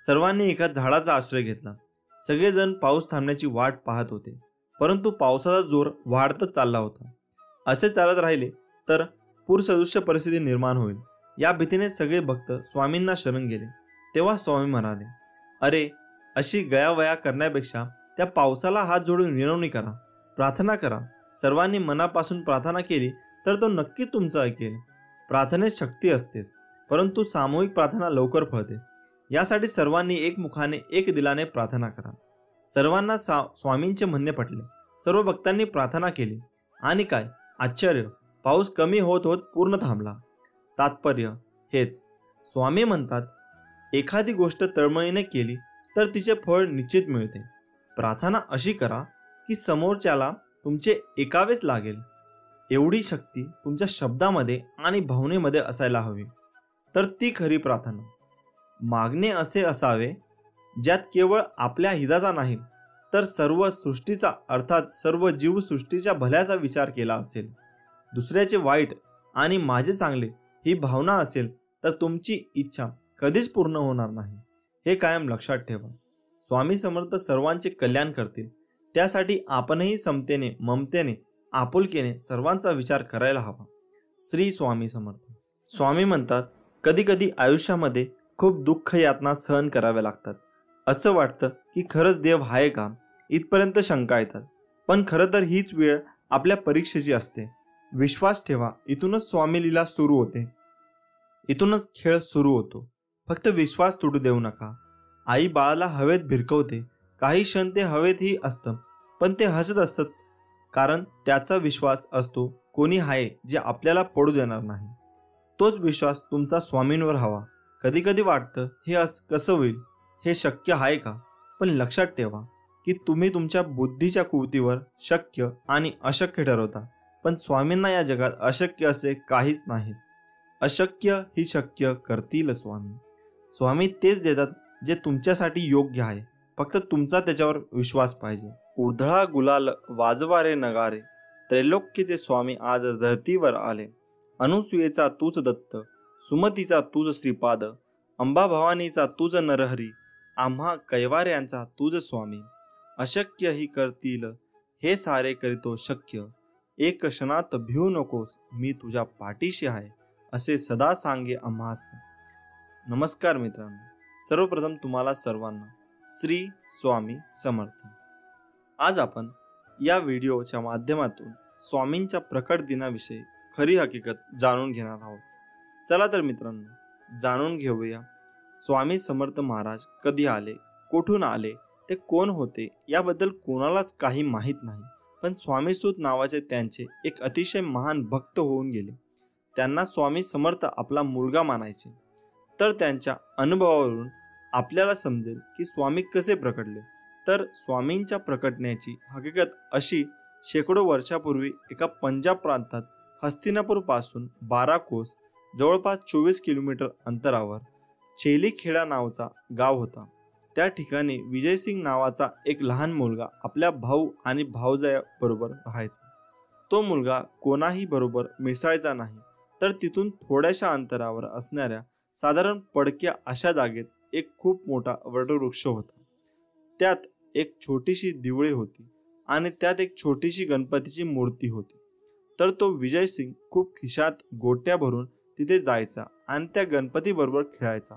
Speaker 1: सर्वांनी एका झाडाचा आश्रय घेतला. सगळेजण पाऊस थांबण्याची वाट पाहत होते, परंतु पावसाचा जोर वाढतच चालला होता. असे चालत राहिले तर पूरसदृश्य परिस्थिती निर्माण होईल, या भीतीने सगळे भक्त स्वामींना शरण गेले. तेव्हा स्वामी म्हणाले, अरे, अशी गयावया करण्यापेक्षा त्या पावसाला हात जोडून विनवणी करा, प्रार्थना करा. सर्वांनी मनापासून प्रार्थना केली तर तो नक्की तुमचं ऐकेल. प्रार्थनेत शक्ती असतेच. परंतु सामूहिक प्रार्थना लवकर फळते. यासाठी सर्वांनी एकमुखाने एक दिलाने प्रार्थना करा. सर्वांना स्वामींचे म्हणणे पटले. सर्व भक्तांनी प्रार्थना केली आणि काय आश्चर्य, पाऊस कमी होत होत पूर्ण थांबला. तात्पर्य हेच, स्वामी म्हणतात, एखादी गोष्ट तळमळीने केली तर तिचे फळ निश्चित मिळते. प्रार्थना अशी करा की समोरच्याला तुमचे ऐकावेच लागेल. एवढी शक्ती तुमच्या शब्दामध्ये आणि भावनेमध्ये असायला हवी, तर ती खरी प्रार्थना. मागणे असे असावे ज्यात केवळ आपल्या हिताचा नाही तर सर्व सृष्टीचा, अर्थात सर्व जीवसृष्टीच्या भल्याचा विचार केला असेल. दुसऱ्याचे वाईट आणि माझे चांगले ही भावना असेल तर तुमची इच्छा कधीच पूर्ण होणार नाही. हे कायम लक्षात ठेवा. स्वामी समर्थ सर्वांचे कल्याण करतील. त्यासाठी आपणही समतेने, ममतेने, आपुलकीने सर्वांचा विचार करायला हवा. श्री स्वामी समर्थ. स्वामी म्हणतात, कधी कधी आयुष्यामध्ये खूप दुःख यातना सहन कराव्या लागतात. असं वाटतं की खरंच देव आहे का, इथपर्यंत शंका येतात. पण खरं तर हीच वेळ आपल्या परीक्षेची असते. विश्वास ठेवा, इथूनच स्वामी लीला सुरू होते, इथूनच खेळ सुरू होतो. फक्त विश्वास तुटू देऊ नका. आई बाळाला हवेत भिरकवते. काही क्षण ते हवेतही असतं, पण ते हसत असतं, कारण त्याचा विश्वास असतो कोणी आहे जे आपल्याला पडू देणार नाही. तोच विश्वास तुमचा स्वामींवर हवा. कधी कधी वाटतं हे कसं होईल, हे शक्य आहे का? पण लक्षात ठेवा की तुम्ही तुमच्या बुद्धीच्या कुवतीवर शक्य आणि अशक्य ठरवता. पण स्वामींना या जगात अशक्य असे काहीच नाही. अशक्य ही शक्य करतील स्वामी. स्वामी तेच देतात जे तुमच्यासाठी योग्य आहे. फक्त तुमचा त्याच्यावर विश्वास पाहिजे. उधळा गुलाल वाजवारे नगारे, त्रैलोक्याचे स्वामी आज धरतीवर आले. अनुसुयेचा तूच दत्त, सुमतीचा तूच श्रीपाद, अंबा भवानीचा तूच नरहरी, आम्हा कैवाऱ्यांचा तूच स्वामी. अशक्य ही करतील हे सारे करीतो शक्य, एक क्षणात भिवू नकोस मी तुझ्या पाठीशी आहे, असे सदा सांगे आम्हास. नमस्कार मित्रांनो, सर्वप्रथम तुम्हाला सर्वांना श्री स्वामी समर्थ. आज आपण या व्हिडिओच्या माध्यमातून स्वामींच्या प्रकट दिनाविषयी खरी हकीकत जाणून घेणार आहोत. चला तर मित्रांनो, जाणून घेऊया स्वामी समर्थ महाराज कधी आले, कुठून आले, ते कोण होते याबद्दल कोणालाच काही माहीत नाही. पण स्वामीसूत नावाचे त्यांचे एक अतिशय महान भक्त होऊन गेले. त्यांना स्वामी समर्थ आपला मुलगा मानायचे. तर त्यांच्या अनुभवावरून आपल्याला समजेल की स्वामी कसे प्रकटले. तर स्वामींच्या प्रकटण्याची हकीकत अशी, शेकडो वर्षापूर्वी एका पंजाब प्रांतात हस्तिनापूर पासून 12 कोस जवळपास 24 किलोमीटर अंतरावर छेलीखेडा नावाचा गाव होता. त्या ठिकाणी विजयसिंग नावाचा एक लहान मुलगा आपल्या भाऊ आणि भावजायाबरोबर राहायचा. तो मुलगा कोणाही बरोबर मिसळायचा नाही. तर तिथून थोड्याशा अंतरावर असणाऱ्या साधारण पडक्या अशा जागेत एक खूप मोठा वटवृक्ष होता. त्यात एक छोटीशी दिवळी होती आणि त्यात एक छोटीशी गणपतीची मूर्ती होती. तर तो विजयसिंग खूप खिशात गोट्या भरून तिथे जायचा आणि त्या गणपती बरोबर खेळायचा.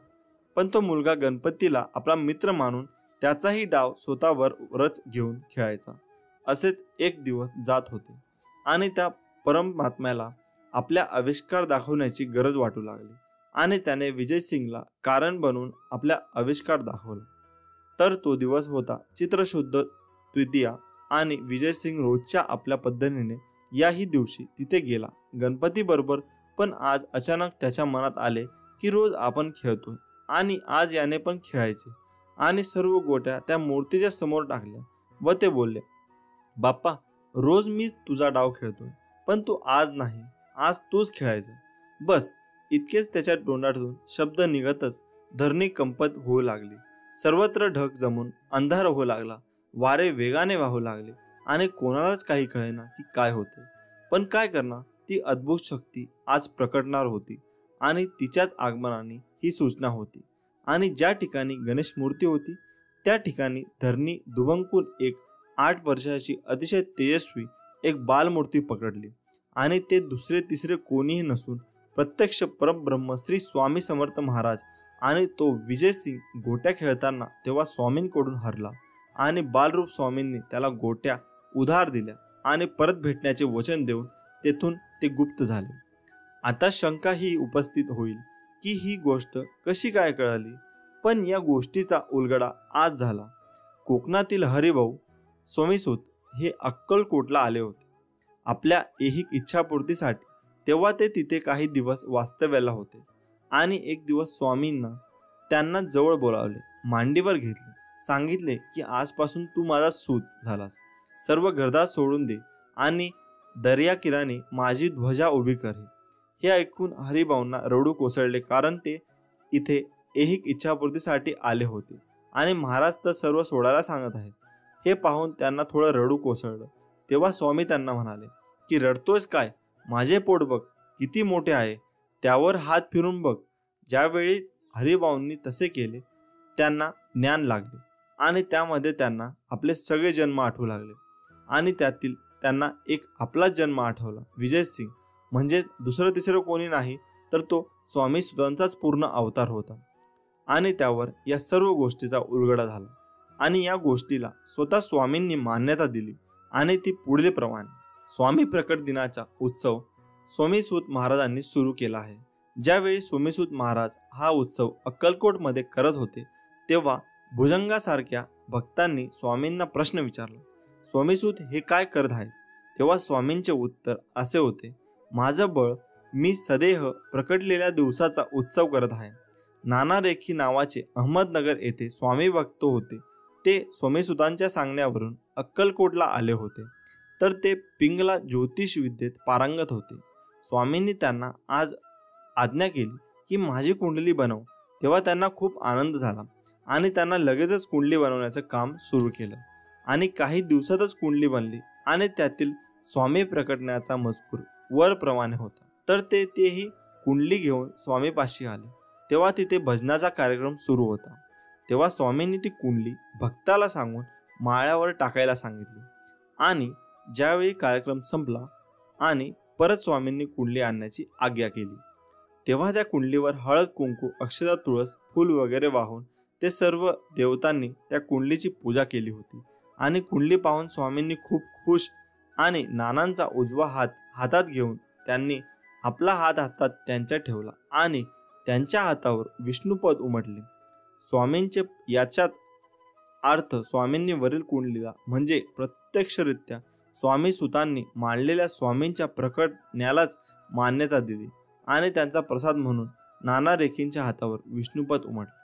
Speaker 1: पण तो मुलगा गणपतीला आपला मित्र मानून त्याचाही डाव स्वतःवरच घेऊन खेळायचा. असेच एक दिवस जात होते आणि त्या परमात्म्याला आपल्या आविष्कार दाखवण्याची गरज वाटू लागली आणि त्याने विजयसिंगला कारण बनवून आपला आविष्कार दाखवला. तर तो दिवस होता चित्रशुद्ध द्वितीया आणि विजयसिंग रोजच्या आपल्या पद्धतीने याही दिवशी तिथे गेला गणपती बरोबर. पण आज अचानक त्याच्या मनात आले की रोज आपण खेळतोय आणि आज याने पण खेळायचे. आणि सर्व गोट्या त्या मूर्तीच्या समोर टाकल्या व ते बोलले, बाप्पा, रोज मी तुझा डाव खेळतोय, पण तू आज नाही, आज तूच खेळायचं. बस इतकेच त्याच्या तोंडातून शब्द निघतच धरणी कंपत होऊ लागली. सर्वत्र ढग जमून अंधार होऊ लागला. वारे वेगाने वाहू लागले आणि कोणालाच काही कळेना की काय होते. पण काय करणार, ती अद्भुत शक्ती आज प्रकटणार होती आणि तिच्याच आगमनाने ही सूचना होती. आणि ज्या ठिकाणी गणेश मूर्ती होती त्या ठिकाणी धरणी दुबंकून एक 8 वर्षाची अतिशय तेजस्वी एक बालमूर्ती पकडली. आणि ते दुसरे तिसरे कोणीही नसून प्रत्यक्ष परब्रह्म श्री स्वामी समर्थ महाराज. आणि तो विजयसिंग गोट्या खेळताना तेव्हा स्वामींकडून हरला आणि बालरूप स्वामींनी त्याला गोट्या उधार दिल्या आणि परत भेटण्याचे वचन देऊन तेथून ते गुप्त झाले. आता शंका ही उपस्थित होईल की ही गोष्ट कशी काय कळाली, पण या गोष्टीचा उलगडा आज झाला. कोकणातील हरिभाऊ सोमीसूत हे अक्कलकोटला आले होते आपल्या ऐहिक इच्छापूर्तीसाठी. तेव्हा ते तिथे काही दिवस वास्तव्याला होते आणि एक दिवस स्वामींना त्यांना जवळ बोलावले, मांडीवर घेतले, सांगितले की आजपासून तू माझा सूत झालास. सर्व घरदार सोडून दे आणि दर्याकिनारी माझी ध्वजा उभी कर. हे ऐकून हरिभाऊंना रडू कोसळले, कारण ते इथे ऐहिक इच्छापूर्तीसाठी आले होते आणि महाराज तर सर्व सोडायला सांगत आहेत. हे पाहून त्यांना थोडं रडू कोसळलं. तेव्हा स्वामी त्यांना म्हणाले की रडतोयस काय, माझे पोट बघ किती मोठे आहे, त्यावर हात फिरून बघ. ज्यावेळी हरिभाऊंनी तसे केले त्यांना ज्ञान लागले आणि त्यामध्ये त्यांना आपले सगळे जन्म आठवू लागले आणि त्यातील त्यांना एक आपलाच जन्म आठवला, विजयसिंग. म्हणजे दुसरं तिसरं कोणी नाही तर तो स्वामी सुतांचाच पूर्ण अवतार होता. आणि त्यावर या सर्व गोष्टीचा उलगडा झाला आणि या गोष्टीला स्वतः स्वामींनी मान्यता दिली आणि ती पुढील प्रमाणे. स्वामी प्रकट दिनाचा उत्सव सोमीसूत महाराजांनी सुरू केला आहे. ज्यावेळी सोमीसूत महाराज हा उत्सव अक्कलकोटमध्ये करत होते तेव्हा भुजंगासारख्या भक्तांनी स्वामींना प्रश्न विचारला, स्वामीसूत हे काय करत आहेत? तेव्हा स्वामींचे उत्तर असे होते, माझं बळ मी सदेह प्रकटलेल्या दिवसाचा उत्सव करत आहे. नाना रेखी नावाचे अहमदनगर येथे स्वामी भक्त होते. ते स्वामीसुतांच्या सांगण्यावरून अक्कलकोटला आले होते. तर ते पिंगला ज्योतिष विद्येत पारंगत होते. स्वामींनी त्यांना आज आज्ञा केली की माझी कुंडली बनव. तेव्हा त्यांना खूप आनंद झाला आणि त्यांना लगेचच कुंडली बनवण्याचं काम सुरू केलं आणि काही दिवसातच कुंडली बनली आणि त्यातील स्वामी प्रकटण्याचा मजकूर वरप्रमाणे होता. तर तेही कुंडली घेऊन स्वामीपाशी आले. तेव्हा तिथे भजनाचा कार्यक्रम सुरू होता. तेव्हा स्वामींनी ती कुंडली भक्ताला सांगून माळ्यावर टाकायला सांगितली आणि ज्यावेळी कार्यक्रम संपला आणि परत स्वामींनी कुंडली आणण्याची आज्ञा केली तेव्हा त्या कुंडलीवर हळद, कुंकू, अक्षता, तुळस, फूल वगैरे वाहून ते सर्व देवतांनी त्या कुंडलीची पूजा केली होती. आणि कुंडली पाहून स्वामींनी खूप खुश आणि नानांचा उजवा हात हातात घेऊन त्यांनी आपला हात हातात त्यांच्या ठेवला आणि त्यांच्या हातावर विष्णुपद उमटले. स्वामींचे याचाच अर्थ स्वामींनी वरील कुंडलीला म्हणजे प्रत्यक्षरित्या स्वामी सुतांनी मांडलेल्या स्वामींच्या प्रकटण्यालाच मान्यता दिली आणि त्यांचा प्रसाद म्हणून नाना रेखींच्या हातावर विष्णुपद उमटले.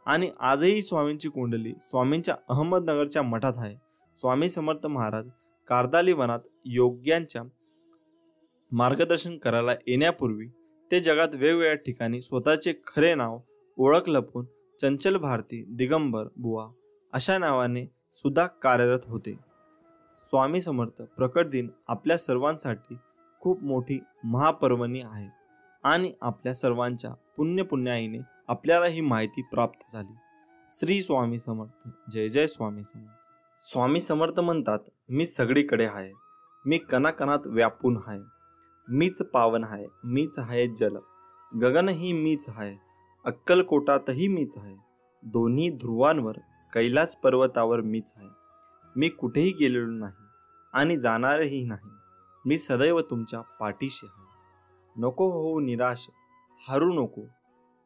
Speaker 1: आणि आजही स्वामींची कुंडली स्वामींच्या अहमदनगरच्या मठात आहे. स्वामी समर्थ महाराज कार्दाली वनात योग्यांच्या मार्गदर्शन करायला येण्यापूर्वी ते जगात वेगवेगळ्या ठिकाणी स्वतःचे खरे नाव ओळख लपवून चंचल भारती, दिगंबर बुवा अशा नावाने सुद्धा कार्यरत होते. स्वामी समर्थ प्रकट दिन आपल्या सर्वांसाठी खूप मोठी महापर्वणी आहे आणि आपल्या सर्वांच्या पुण्याईने आपल्याला ही माहिती प्राप्त झाली. श्री स्वामी समर्थ. जय जय स्वामी समर्थ. स्वामी समर्थ म्हणतात, मी सगळीकडे आहे, मी कणाकणात व्यापून आहे, मीच पावन आहे, मीच आहे जल, गगनही मीच आहे, अक्कलकोटातही मीच आहे, दोन्ही ध्रुवांवर कैलास पर्वतावर मीच आहे, मी कुठेही गेलेलो नाही आणि जाणारही नाही, मी सदैव तुमच्या पाठीशी आहे. नको होऊ निराश, हारू नको,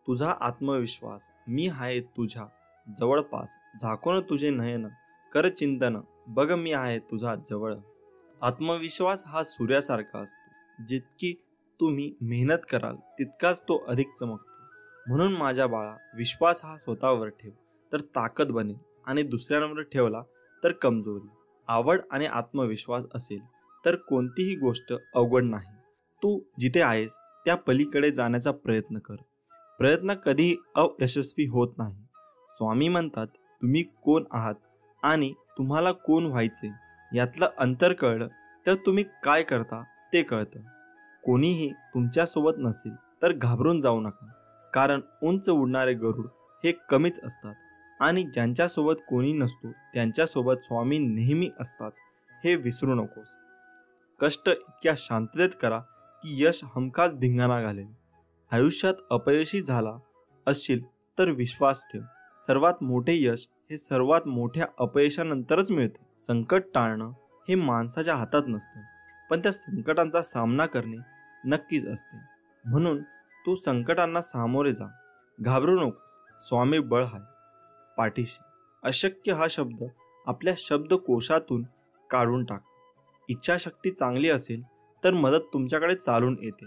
Speaker 1: तुझा आत्मविश्वास, मी आहे तुझ्या जवळपास, झाकून तुझे नयन, कर चिंतन, बघ मी आहे तुझा जवळ. आत्मविश्वास हा सूर्यासारखा असतो, जितकी तुम्ही मेहनत कराल तितकाच तो अधिक चमकतो. म्हणून माझ्या बाळा, विश्वास हा स्वतःवर ठेव तर ताकद बनेल आणि दुसऱ्यांवर ठेवला तर कमजोरी. आवड आणि आत्मविश्वास असेल तर कोणतीही गोष्ट अवघड नाही. तू जिथे आहेस त्या पलीकडे जाण्याचा प्रयत्न कर. प्रयत्न कधीही अयशस्वी होत नाही. स्वामी म्हणतात, तुम्ही कोण आहात आणि तुम्हाला कोण व्हायचे यातलं अंतर कळलं तर तुम्ही काय करता ते कळतं. कोणीही तुमच्यासोबत नसेल तर घाबरून जाऊ नका, कारण उंच उडणारे गरुड हे कमीच असतात आणि ज्यांच्यासोबत कोणी नसतो त्यांच्यासोबत स्वामी नेहमी असतात हे विसरू नकोस. कष्ट इतक्या शांततेत करा की यश हमखास धिंगाणा घालेल. आयुष्यात अपयशी झाला असशील तर विश्वास ठेव, सर्वात मोठे यश हे सर्वात मोठ्या अपयशानंतरच मिळते. संकट टाळणं हे माणसाच्या हातात नसतं, पण त्या संकटांचा सामना करणे नक्कीच असते. म्हणून तू संकटांना सामोरे जा, घाबरू नको, स्वामी बळ आहे पाठीशी. अशक्य हा शब्द आपल्या शब्दकोशातून काढून टाक. इच्छाशक्ती चांगली असेल तर मदत तुमच्याकडे चालून येते.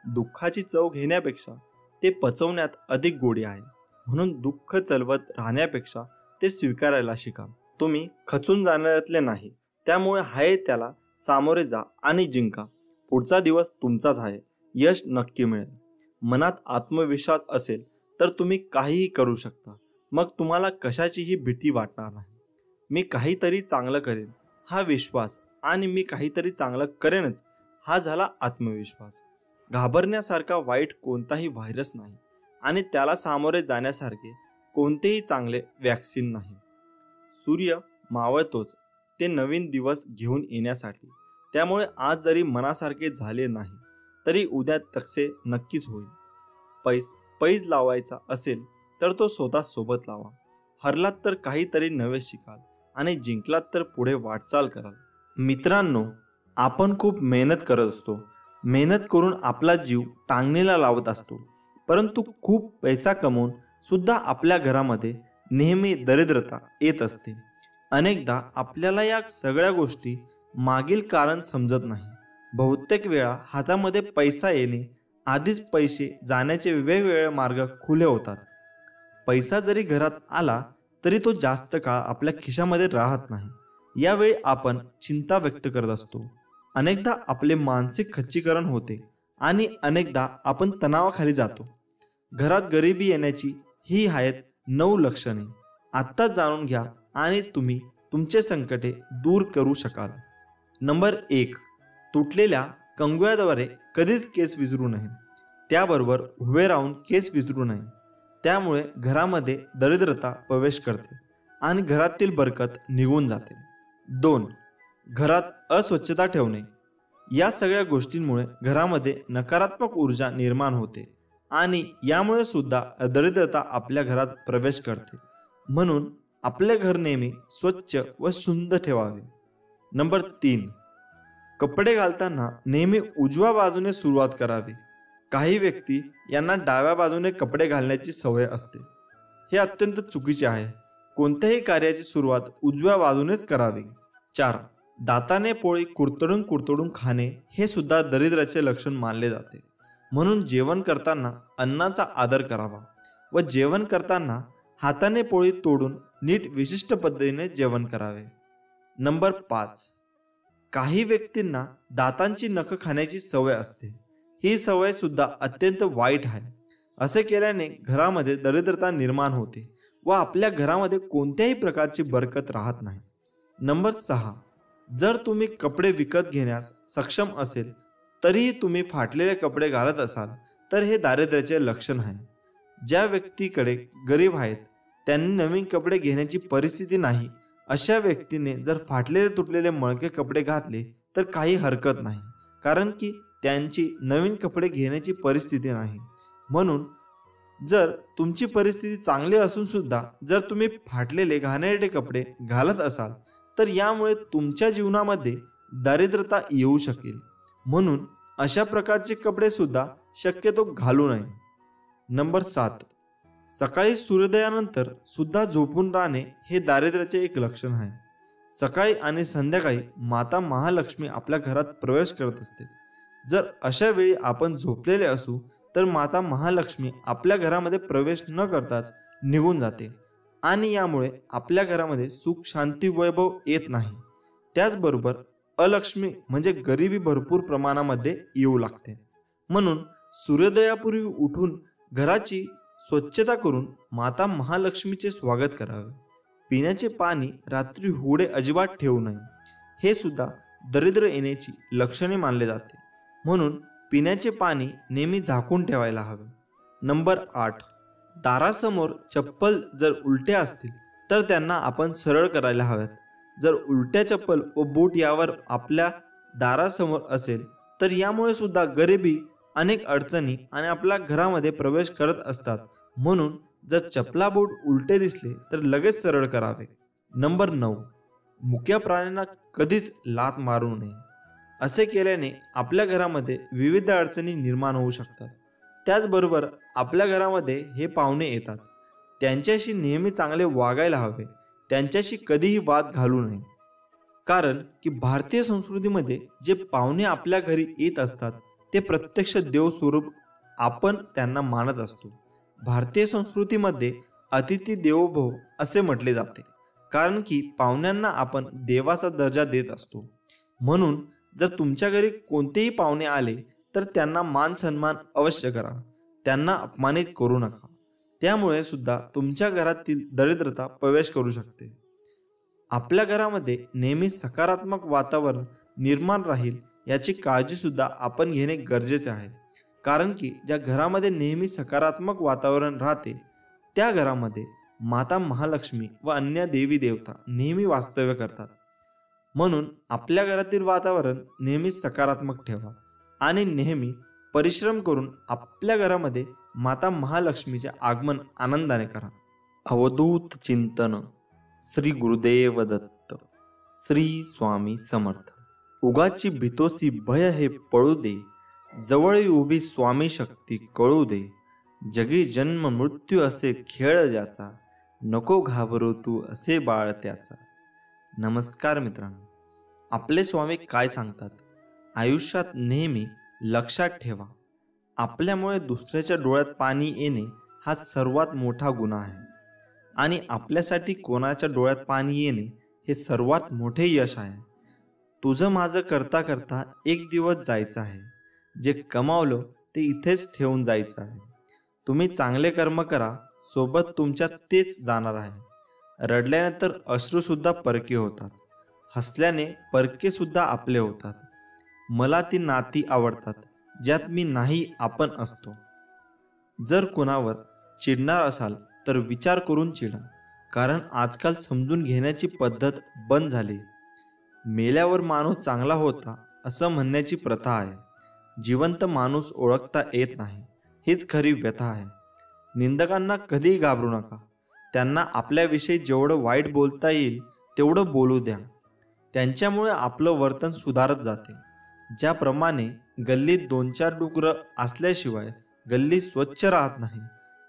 Speaker 1: दुःखाची चव घेण्यापेक्षा ते पचवण्यात अधिक गोडी आहे. म्हणून दुःख चलवत राहण्यापेक्षा ते स्वीकारायला शिका. तुम्ही खचून जाणाऱ्यातले नाही, त्यामुळे आहे त्याला सामोरे जा आणि जिंका. पुढचा दिवस तुमचाच आहे. यश नक्की मिळेल. मनात आत्मविश्वास असेल तर तुम्ही काहीही करू शकता. मग तुम्हाला कशाचीही भीती वाटणार नाही. मी काहीतरी चांगलं करेन हा विश्वास आणि मी काहीतरी चांगलं करेनच हा झाला आत्मविश्वास. घाबरण्यासारखा वाईट कोणताही व्हायरस नाही आणि त्याला सामोरे जाण्यासारखे कोणतेही चांगले वॅक्सिन नाही. सूर्य मावळतोच ते नवीन दिवस घेऊन येण्यासाठी. त्यामुळे आज जरी मनासारखे झाले नाही तरी उद्या तसे नक्कीच होईल. पैज लावायचा असेल तर तो स्वतः सोबत लावा. हरलात तर काहीतरी नवे शिकाल आणि जिंकलात तर पुढे वाटचाल कराल. मित्रांनो, आपण खूप मेहनत करत असतो. मेहनत करून आपला जीव टांगणीला लावत असतो. परंतु खूप पैसा कमवून सुद्धा आपल्या घरामध्ये नेहमी दरिद्रता येत असते. अनेकदा आपल्याला या सगळ्या गोष्टी मागील कारण समजत नाही. बहुतेक वेळा हातामध्ये पैसा येणे आधीच पैसे जाण्याचे वेगवेगळे मार्ग खुले होतात. पैसा जरी घरात आला तरी तो जास्त काळ आपल्या खिशामध्ये राहत नाही. यावेळी आपण चिंता व्यक्त करत असतो. अनेकदा आपले मानसिक खच्चीकरण होते आणि अनेकदा आपण तणावाखाली जातो. घरात गरिबी येण्याची ही आहेत 9 लक्षणे. आत्ताच जाणून घ्या आणि तुम्ही तुमचे संकटे दूर करू शकाल. नंबर 1, तुटलेल्या कंगव्याद्वारे कधीच केस विसरू नये. त्याबरोबर उभे राहून केस विसरू नये. त्यामुळे घरामध्ये दरिद्रता प्रवेश करते आणि घरातील बरकत निघून जाते. 2, घरात अस्वच्छता ठेवणे. या सगळ्या गोष्टींमुळे घरामध्ये नकारात्मक ऊर्जा निर्माण होते आणि यामुळे सुद्धा दरिद्रता आपल्या घरात प्रवेश करते. म्हणून आपले घर नेहमी स्वच्छ व सुंदर ठेवावे. नंबर 3, कपडे घालताना नेहमी उजव्या बाजूने सुरुवात करावी. काही व्यक्ती यांना डाव्या बाजूने कपडे घालण्याची सवय असते. हे अत्यंत चुकीचे आहे. कोणत्याही कार्याची सुरुवात उजव्या बाजूनेच करावी. 4, दाताने पोळी कुरतडून खाणे हे सुद्धा दरिद्राचे लक्षण मानले जाते. म्हणून जेवण करताना अन्नाचा आदर करावा व जेवण करताना हाताने पोळी तोडून नीट विशिष्ट पद्धतीने जेवण करावे. नंबर 5, काही व्यक्तींना दातांची नखं खाण्याची सवय असते. ही सवय सुद्धा अत्यंत वाईट आहे. असे केल्याने घरामध्ये दरिद्रता निर्माण होते व आपल्या घरामध्ये कोणत्याही प्रकारची बरकत राहत नाही. नंबर 6, जर तुम्ही कपडे विकत घेण्यास सक्षम असेल तरीही तुम्ही फाटलेले कपडे घालत असाल तर हे दारिद्र्याचे लक्षण आहे. ज्या व्यक्तीकडे गरीब आहेत त्यांनी नवीन कपडे घेण्याची परिस्थिती नाही, अशा व्यक्तीने जर फाटलेले तुटलेले मळके कपडे घातले तर काही हरकत नाही, कारण की त्यांची नवीन कपडे घेण्याची परिस्थिती नाही. म्हणून जर तुमची परिस्थिती चांगली असून सुद्धा जर तुम्ही फाटलेले घाणेरडे कपडे घालत असाल तर यामुळे तुमच्या जीवनामध्ये दारिद्रता येऊ शकेल. म्हणून अशा प्रकारचे कपडे सुद्धा शक्यतो घालू नये. नंबर 7, सकाळी सूर्योदयानंतर सुद्धा झोपून राहणे हे दारिद्र्याचे एक लक्षण आहे. सकाळी आणि संध्याकाळी माता महालक्ष्मी आपल्या घरात प्रवेश करत असते. जर अशा वेळी आपण झोपलेले असू तर माता महालक्ष्मी आपल्या घरामध्ये प्रवेश न करताच निघून जाते आणि यामुळे आपल्या घरामध्ये सुख शांती वैभव येत नाही. त्याचबरोबर अलक्ष्मी म्हणजे गरिबी भरपूर प्रमाणामध्ये येऊ लागते. म्हणून सूर्योदयापूर्वी उठून घराची स्वच्छता करून माता महालक्ष्मीचे स्वागत करावे. पिण्याचे पाणी रात्री होडे अजिबात ठेवू नये. हे सुद्धा दरिद्र येण्याची लक्षणे मानले जाते. म्हणून पिण्याचे पाणी नेहमी झाकून ठेवायला हवे. नंबर 8, दारासमोर चप्पल जर उलट्या असतील तर त्यांना आपण सरळ करायला हव्यात. जर उलट्या चप्पल व बूट यावर आपल्या दारासमोर असेल तर यामुळे सुद्धा गरिबी अनेक अडचणी आणि आपल्या घरामध्ये प्रवेश करत असतात. म्हणून जर चपला बूट उलटे दिसले तर लगेच सरळ करावे. नंबर 9, मुक्या प्राण्यांना कधीच लाथ मारू नये. असे केल्याने आपल्या घरामध्ये विविध अडचणी निर्माण होऊ शकतात. त्याचबरोबर आपल्या घरामध्ये हे पाहुणे येतात, त्यांच्याशी नेहमी चांगले वागायला हवे, त्यांच्याशी कधीही वाद घालू नये. कारण की भारतीय संस्कृतीमध्ये जे पाहुणे आपल्या घरी येत असतात ते प्रत्यक्ष देव स्वरूप आपण त्यांना मानत असतो. भारतीय संस्कृतीमध्ये अतिथी देवो भव असे म्हटले जाते, कारण की पाहुण्यांना आपण देवाचा दर्जा देत असतो. म्हणून जर तुमच्या घरी कोणतेही पाहुणे आले तर त्यांना मान सन्मान अवश्य करा, त्यांना अपमानित करू नका. त्यामुळे सुद्धा तुमच्या घरातील दरिद्रता प्रवेश करू शकते. आपल्या घरामध्ये नेहमी सकारात्मक वातावरण निर्माण राहील याची काळजी सुद्धा आपण घेणे गरजेचे आहे. कारण की ज्या घरामध्ये नेहमी सकारात्मक वातावरण राहते त्या घरामध्ये माता महालक्ष्मी व अन्य देवी देवता नेहमी वास्तव्य करतात. म्हणून आपल्या घरातील वातावरण नेहमी सकारात्मक ठेवा आणि नेहमी परिश्रम करून आपल्या घरामध्ये माता महालक्ष्मीचे आगमन आनंदाने करा. अवधूत चिंतन. श्री गुरुदेव दत्त. श्री स्वामी समर्थ. उगाची भीतोसी भय हे पळू दे, जवळ उभी स्वामी शक्ती कळू दे. जगी जन्म मृत्यू असे खेळ ज्याचा, नको घाबरू तू असे बाळ त्याचा. नमस्कार मित्रांनो, आपले स्वामी काय सांगतात? आयुष्यात नेहमी लक्षात ठेवा, आपल्यामुळे दुसऱ्याच्या डोळ्यात पाणी येणे हा सर्वात मोठा गुन्हा आहे आणि आपल्यासाठी कोणाच्या डोळ्यात पाणी येणे हे सर्वात मोठे यश आहे. तुझं माझं करता करता एक दिवस जायचं आहे, जे कमावलं ते इथेच ठेवून जायचं आहे. तुम्ही चांगले कर्म करा, सोबत तुमच्या तेच जाणार आहे. रडल्याने तर अश्रूसुद्धा परके होतात, हसल्याने परके सुद्धा आपले होतात. मला ती नाती आवडतात ज्यात मी नाही आपण असतो. जर कोणावर चिडणार असाल तर विचार करून चिडा, कारण आजकाल समजून घेण्याची पद्धत बंद झाली. मेल्यावर माणूस चांगला होता असं म्हणण्याची प्रथा आहे. जिवंत माणूस ओळखता येत नाही, हीच खरी व्यथा आहे. निंदकांना कधीही घाबरू नका, त्यांना आपल्याविषयी जेवढं वाईट बोलता येईल तेवढं बोलू द्या. त्यांच्यामुळे आपलं वर्तन सुधारत जाते. ज्याप्रमाणे गल्लीत 2-4 डुकरं असल्याशिवाय गल्ली स्वच्छ राहत नाही,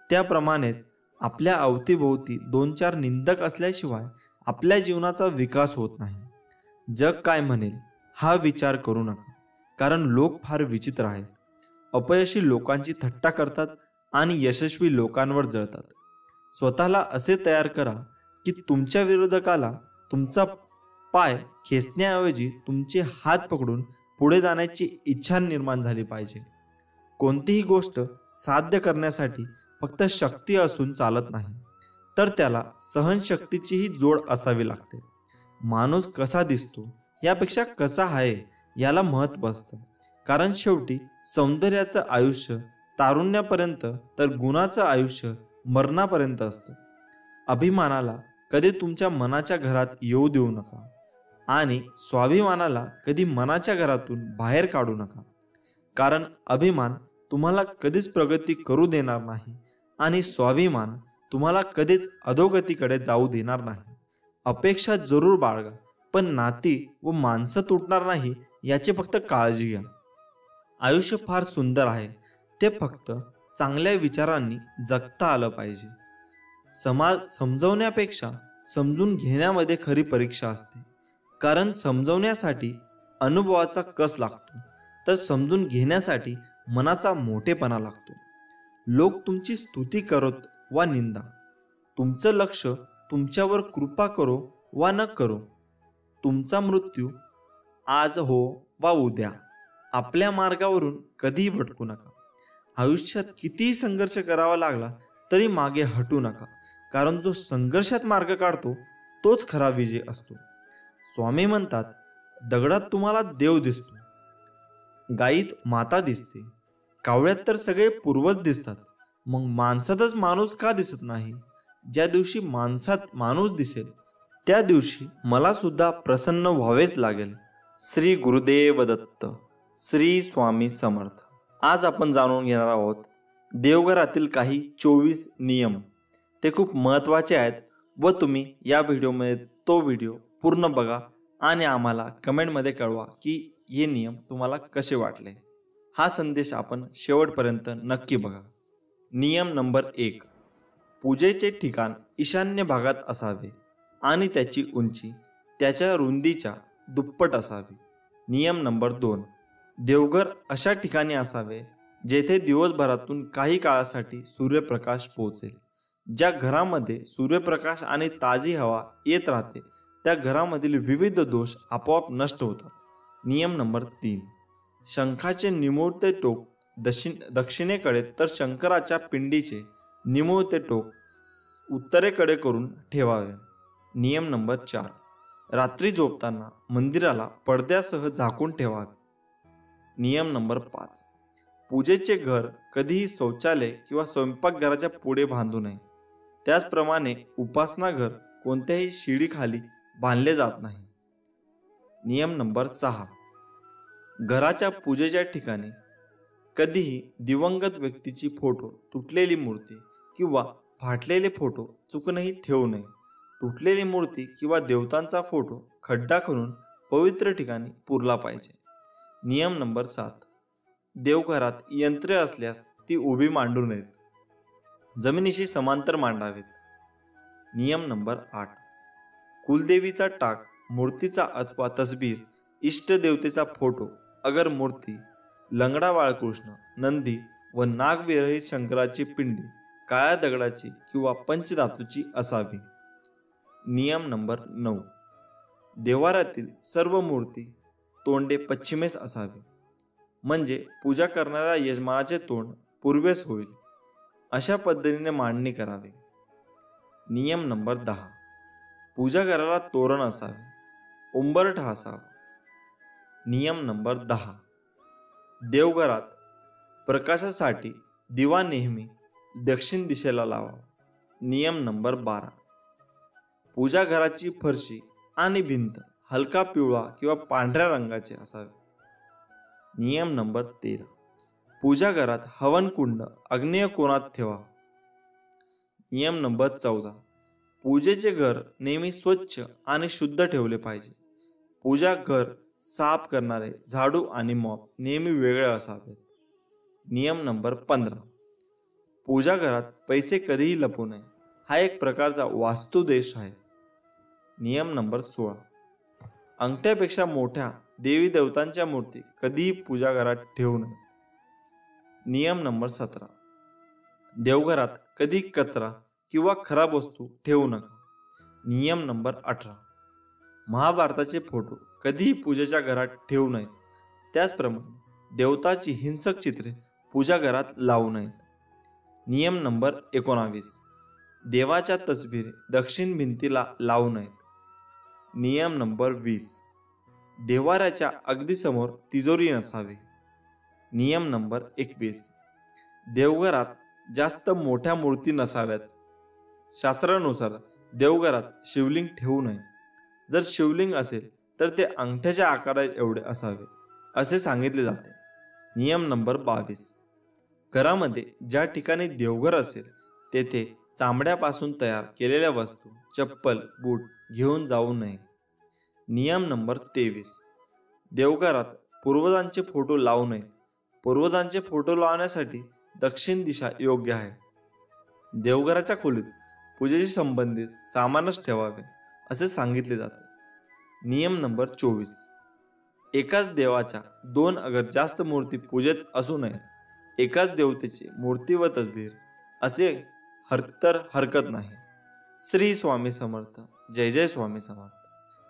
Speaker 1: त्याप्रमाणेच आपल्या अवतीभोवती 2-4 निंदक असल्याशिवाय आपल्या जीवनाचा विकास होत नाही. जग काय म्हणेल हा विचार करू नका, कारण लोक फार विचित्र आहेत. अपयशी लोकांची थट्टा करतात आणि यशस्वी लोकांवर जळतात. स्वतःला असे तयार करा की तुमच्या विरोधकाला तुमचा पाय खेचण्याऐवजी तुमचे हात पकडून पुढे जाण्याची इच्छा निर्माण झाली पाहिजे. कोणतीही गोष्ट साध्य करण्यासाठी फक्त शक्ती असून चालत नाही, तर त्याला सहनशक्तीचीही जोड असावी लागते. माणूस कसा दिसतो यापेक्षा कसा आहे याला महत्त्व असतं, कारण शेवटी सौंदर्याचं आयुष्य तारुण्यापर्यंत तर गुणाचं आयुष्य मरणापर्यंत असतं. अभिमानाला कधी तुमच्या मनाच्या घरात येऊ देऊ नका आणि स्वाभिमानाला कधी मनाच्या घरातून बाहेर काढू नका, कारण अभिमान तुम्हाला कधीच प्रगती करू देणार नाही आणि स्वाभिमान तुम्हाला कधीच अधोगतीकडे जाऊ देणार नाही. अपेक्षा जरूर बाळगा, पण नाती व माणसं तुटणार नाही याची फक्त काळजी घ्या. आयुष्य फार सुंदर आहे, ते फक्त चांगल्या विचारांनी जगता आलं पाहिजे. समाज समजवण्यापेक्षा समजून घेण्यामध्ये खरी परीक्षा असते, कारण समजवण्यासाठी अनुभवाचा कस लागतो, तर समजून घेण्यासाठी मनाचा मोठेपणा लागतो. लोक तुमची स्तुती करोत वा निंदा, तुमचं लक्ष तुमच्यावर कृपा करो वा न करो, तुमचा मृत्यू आज हो वा उद्या, आपल्या मार्गावरून कधीही भटकू नका. आयुष्यात कितीही संघर्ष करावा लागला तरी मागे हटू नका, कारण जो संघर्षात मार्ग काढतो तोच खरा विजय असतो. स्वामी म्हणतात, दगडात तुम्हाला देव दिसतो, गायीत माता दिसते, कावळ्यात तर सगळे पूर्वज दिसतात, मग माणसातच माणूस का दिसत नाही? ज्या दिवशी माणसात माणूस दिसेल त्या दिवशी मला सुद्धा प्रसन्न व्हावेच लागेल. श्री गुरुदेव दत्त. श्री स्वामी समर्थ. आज आपण जाणून घेणार आहोत देवघरातील काही 24 नियम. ते खूप महत्त्वाचे आहेत व तुम्ही या व्हिडिओमध्ये तो व्हिडिओ पूर्ण बघा आणि आम्हाला कमेंटमध्ये कळवा की हे नियम तुम्हाला कसे वाटले. हा संदेश आपण शेवटपर्यंत नक्की बघा. नियम नंबर 1. पूजेचे ठिकाण ईशान्य भागात असावे आणि त्याची उंची त्याच्या रुंदीच्या दुप्पट असावी. नियम नंबर 2. देवघर अशा ठिकाणी असावे जेथे दिवसभरातून काही काळासाठी सूर्यप्रकाश पोहोचेल. ज्या घरामध्ये सूर्यप्रकाश आणि ताजी हवा येत राहते त्या घरामधील विविध दोष आपोआप नष्ट होतात. नियम नंबर 3. शंखाचे निमुळते टोक दक्षिणेकडे तर शंकराच्या पिंडीचे निमुळते टोक उत्तरेकडे करून ठेवावे. नियम नंबर 4. रात्री झोपताना मंदिराला पडद्यासह झाकून ठेवावे. नियम नंबर 5. पूजेचे घर कधीही शौचालय किंवा स्वयंपाकघराच्या पुढे बांधू नये. त्याचप्रमाणे उपासना घर कोणत्याही शिडीखाली बांधले जात नाही. नियम नंबर 6. घराच्या पूजेच्या ठिकाणी कधीही दिवंगत व्यक्तीची फोटो, तुटलेली मूर्ती किंवा फाटलेले फोटो चुकूनही ठेवू नये. तुटलेली मूर्ती किंवा देवतांचा फोटो खड्डा खणून पवित्र ठिकाणी पुरला पाहिजे. नियम नंबर 7. देवघरात यंत्रे असल्यास ती उभी मांडू नयेत, जमिनीशी समांतर मांडावेत. नियम नंबर 8. कुलदेवीचा टाक, मूर्तीचा अथवा तसबीर, इष्टदेवतेचा फोटो, अगर मूर्ती, लंगडा बाळकृष्ण, नंदी व नागविरहित शंकराची पिंडी काळ्या दगडाची किंवा पंचधातूची असावी. नियम नंबर 9. देवाऱ्यातील सर्व मूर्ती तोंडे पश्चिमेस असावे, म्हणजे पूजा करणाऱ्या यजमानाचे तोंड पूर्वेस होईल. अशा पद्धतीने मांडणी करावी. नियम नंबर 10. पूजा घराला तोरण असावे, उंबरठा असावा. नियम नंबर 10. देवघरात प्रकाशासाठी दिवा नेहमी दक्षिण दिशेला लावावा. नियम नंबर 12. पूजा घराची फरशी आणि भिंत हलका पिवळा किंवा पांढऱ्या रंगाचे असावे. नियम नंबर 13. पूजा घरात हवनकुंड आग्नेय कोनात ठेवा. नियम नंबर 14. पूजेचे घर नेहमी स्वच्छ आणि शुद्ध ठेवले पाहिजे. पूजा घर साफ करणारे झाडू आणि मॉप नेहमी वेगळे असावेत. नियम नंबर 15. पूजा घरात पैसे कधीही लपवू नये. हा एक प्रकारचा वास्तुदोष आहे. नियम नंबर 16. अंगठ्यापेक्षा मोठ्या देवी देवतांच्या मूर्ती कधीही पूजा घरात ठेवू नये. नियम नंबर 17. देवघरात कधी कचरा किंवा खराब वस्तू ठेवू नका. नियम नंबर 18. महाभारताचे फोटो कधीही पूजेच्या घरात ठेवू नयेत. त्याचप्रमाणे देवताची हिंसक चित्रे पूजा घरात लावू नयेत. नियम नंबर 19. देवाच्या तसबिरी दक्षिण भिंतीला लावू नयेत. नियम नंबर 20. देवाऱ्याच्या अगदी समोर तिजोरी नसावी. नियम नंबर 21. देवघरात जास्त मोठ्या मूर्ती नसाव्यात. शास्त्रानुसार देवघरात शिवलिंग ठेवू नये. जर शिवलिंग असेल तर ते अंगठ्याच्या आकारात एवढे असावे असे सांगितले जाते. नियम नंबर 22. घरामध्ये ज्या ठिकाणी देवघर असेल तेथे चामड्यापासून तयार केलेल्या वस्तू, चप्पल, बूट घेऊन जाऊ नये. नियम नंबर 23. देवघरात पूर्वजांचे फोटो लावू नये. पूर्वजांचे फोटो लावण्यासाठी दक्षिण दिशा योग्य आहे. देवघराच्या खोलीत पूजेशी संबंधित सामानच ठेवावे असे सांगितले जाते. नियम नंबर 24. एकाच देवाच्या 2 अगर जास्त मूर्ती पूजेत असू नयेत. एकाच देवतेची मूर्ती व तसबीर असे तर हरकत नाही. श्री स्वामी समर्थ. जय जय स्वामी समर्थ.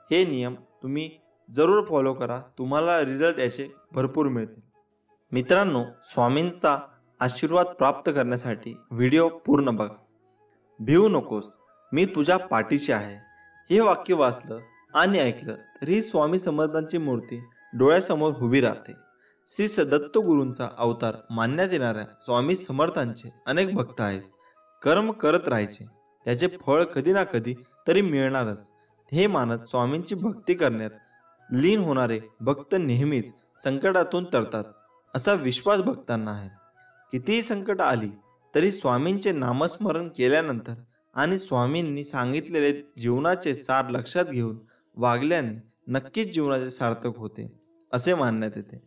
Speaker 1: हे नियम तुम्ही जरूर फॉलो करा. तुम्हाला रिझल्ट याचे भरपूर मिळतील. मित्रांनो, स्वामींचा आशीर्वाद प्राप्त करण्यासाठी व्हिडिओ पूर्ण बघा. भिवू नकोस, मी तुझ्या पाठीशी आहे. हे वाक्य वाचलं आणि ऐकलं तरी स्वामी समर्थांची मूर्ती डोळ्यासमोर उभी राहते. श्री सदत्त गुरूंचा अवतार मानण्यात येणाऱ्या स्वामी समर्थांचे अनेक भक्त आहेत. कर्म करत राहायचे, त्याचे फळ कधी ना कधी तरी मिळणारच हे मानत स्वामींची भक्ती करण्यात लीन होणारे भक्त नेहमीच संकटातून तरतात असा विश्वास भक्तांना आहे. कितीही संकट आली तरी स्वामींचे नामस्मरण केल्यानंतर आणि स्वामींनी सांगितलेले जीवनाचे सार लक्षात घेऊन वागल्याने नक्कीच जीवनाचे सार्थक होते असे मानण्यात येते.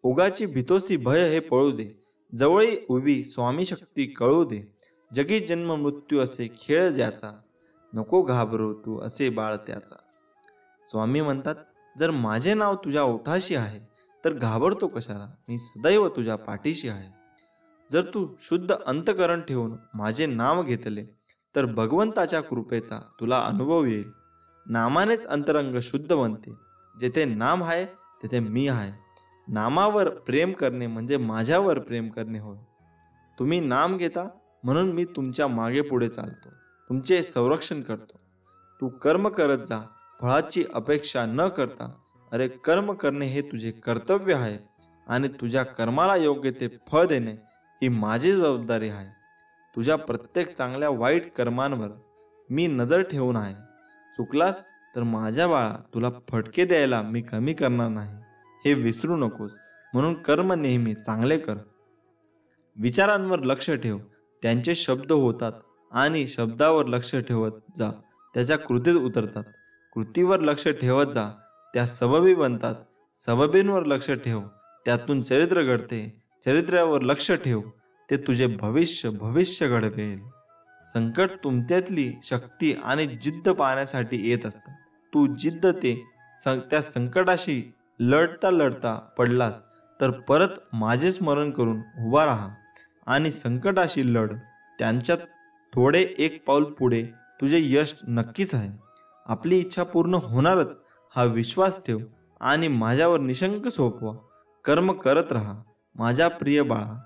Speaker 1: उगाची भीतोसी भय हे पळू दे, जवळी उभी स्वामी शक्ती कळू दे. जगी जन्म मृत्यू असे खेळ ज्याचा, नको घाबरू तू असे बाळ त्याचा. स्वामी म्हणतात, जर माझे नाव तुझ्या ओठाशी आहे तर घाबरतो कशाला, मी सदैव तुझ्या पाठीशी आहे. जर तू शुद्ध अंतकरण ठेवून माझे नाव घेतले तर भगवंताच्या कृपेचा तुला अनुभव येईल. नामानेच अंतरंग शुद्ध बनते. जेथे नाम आहे तेथे मी आहे. नामावर प्रेम करणे म्हणजे माझ्यावर प्रेम करणे होय. तुम्ही नाम घेता म्हणून मी तुमच्या मागे पुढे चालतो, तुमचे संरक्षण करतो. तू कर्म करत जा, फळाची अपेक्षा न करता. अरे कर्म करणे हे तुझे कर्तव्य आहे आणि तुझ्या कर्माला योग्य ते फळ देणे ही माझी जबाबदारी आहे. तुझ्या प्रत्येक चांगल्या वाईट कर्मांवर मी नजर ठेवून आहे. चुकलास तर माझ्या बाळा तुला फटके द्यायला मी कमी करणार नाही, हे विसरू नकोस. म्हणून कर्म नेहमी चांगले कर. विचारांवर लक्ष ठेव, त्यांचे शब्द होतात आणि शब्दावर लक्ष ठेवत जा, त्याच्या कृतीत उतरतात. कृतीवर लक्ष ठेवत जा, त्या सबबी बनतात. सबबींवर लक्ष ठेव, त्यातून चरित्र घडते. चरित्रावर लक्ष ठेव, ते तुझे भविष्य घडवेल. संकट तुमच्यातली शक्ती आणि जिद्द पाहण्यासाठी येत असतात. तू जिद्द त्या संकटाशी लढता पडलास तर परत माझे स्मरण करून उभा राहा आणि संकटाशी लढ. त्यांच्यात थोडे एक पाऊल पुढे तुझे यश नक्कीच आहे. आपली इच्छा पूर्ण होणारच हा विश्वास ठेव आणि माझ्यावर निशंक सोपवा. कर्म करत राहा. माझ्या प्रिय बाळा,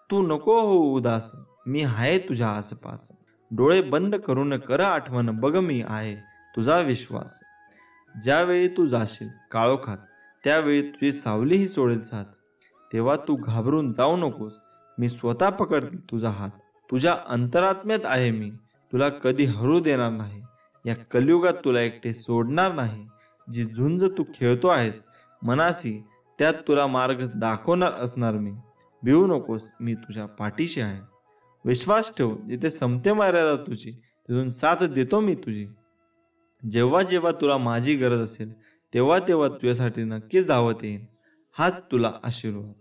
Speaker 1: तू नको हो उदास, मी आहे तुझ्या आसपास. डोळे बंद करून कर आठवण, बघ मी आहे तुझा विश्वास. ज्यावेळी तू जाशील काळोखात त्यावेळी तुझी सावलीही सोडेल साथ. तेव्हा तू घाबरून जाऊ नकोस, मी स्वतः पकडतील तुझा हात. तुझ्या अंतरात्म्यात आहे मी, तुला कधी हरू देणार नाही. या कलियुगात तुला एकटे सोडणार नाही. जी झुंज तू खेळतो आहेस मनासी, त्यात तुला मार्ग दाखवणार असणार मी. भिवू नकोस, मी तुझ्या पाठीशी आहे. विश्वास ठेव, जिथे संपते मर्यादा तुझी तिथून साथ देतो मी तुझी. जेव्हा जेव्हा तुला माझी गरज असेल तेव्हा तेव्हा तुझ्यासाठी नक्कीच धावत येईन. हाच तुला आशीर्वाद.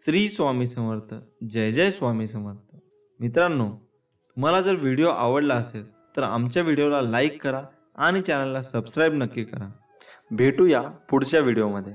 Speaker 1: श्री स्वामी समर्थ. जय जय स्वामी समर्थ. मित्रांनो, तुम्हाला जर व्हिडिओ आवडला असेल तर आमच्या व्हिडिओला लाईक करा आणि चॅनलला सबस्क्राईब नक्की करा. भेटूया पुढच्या व्हिडिओमध्ये.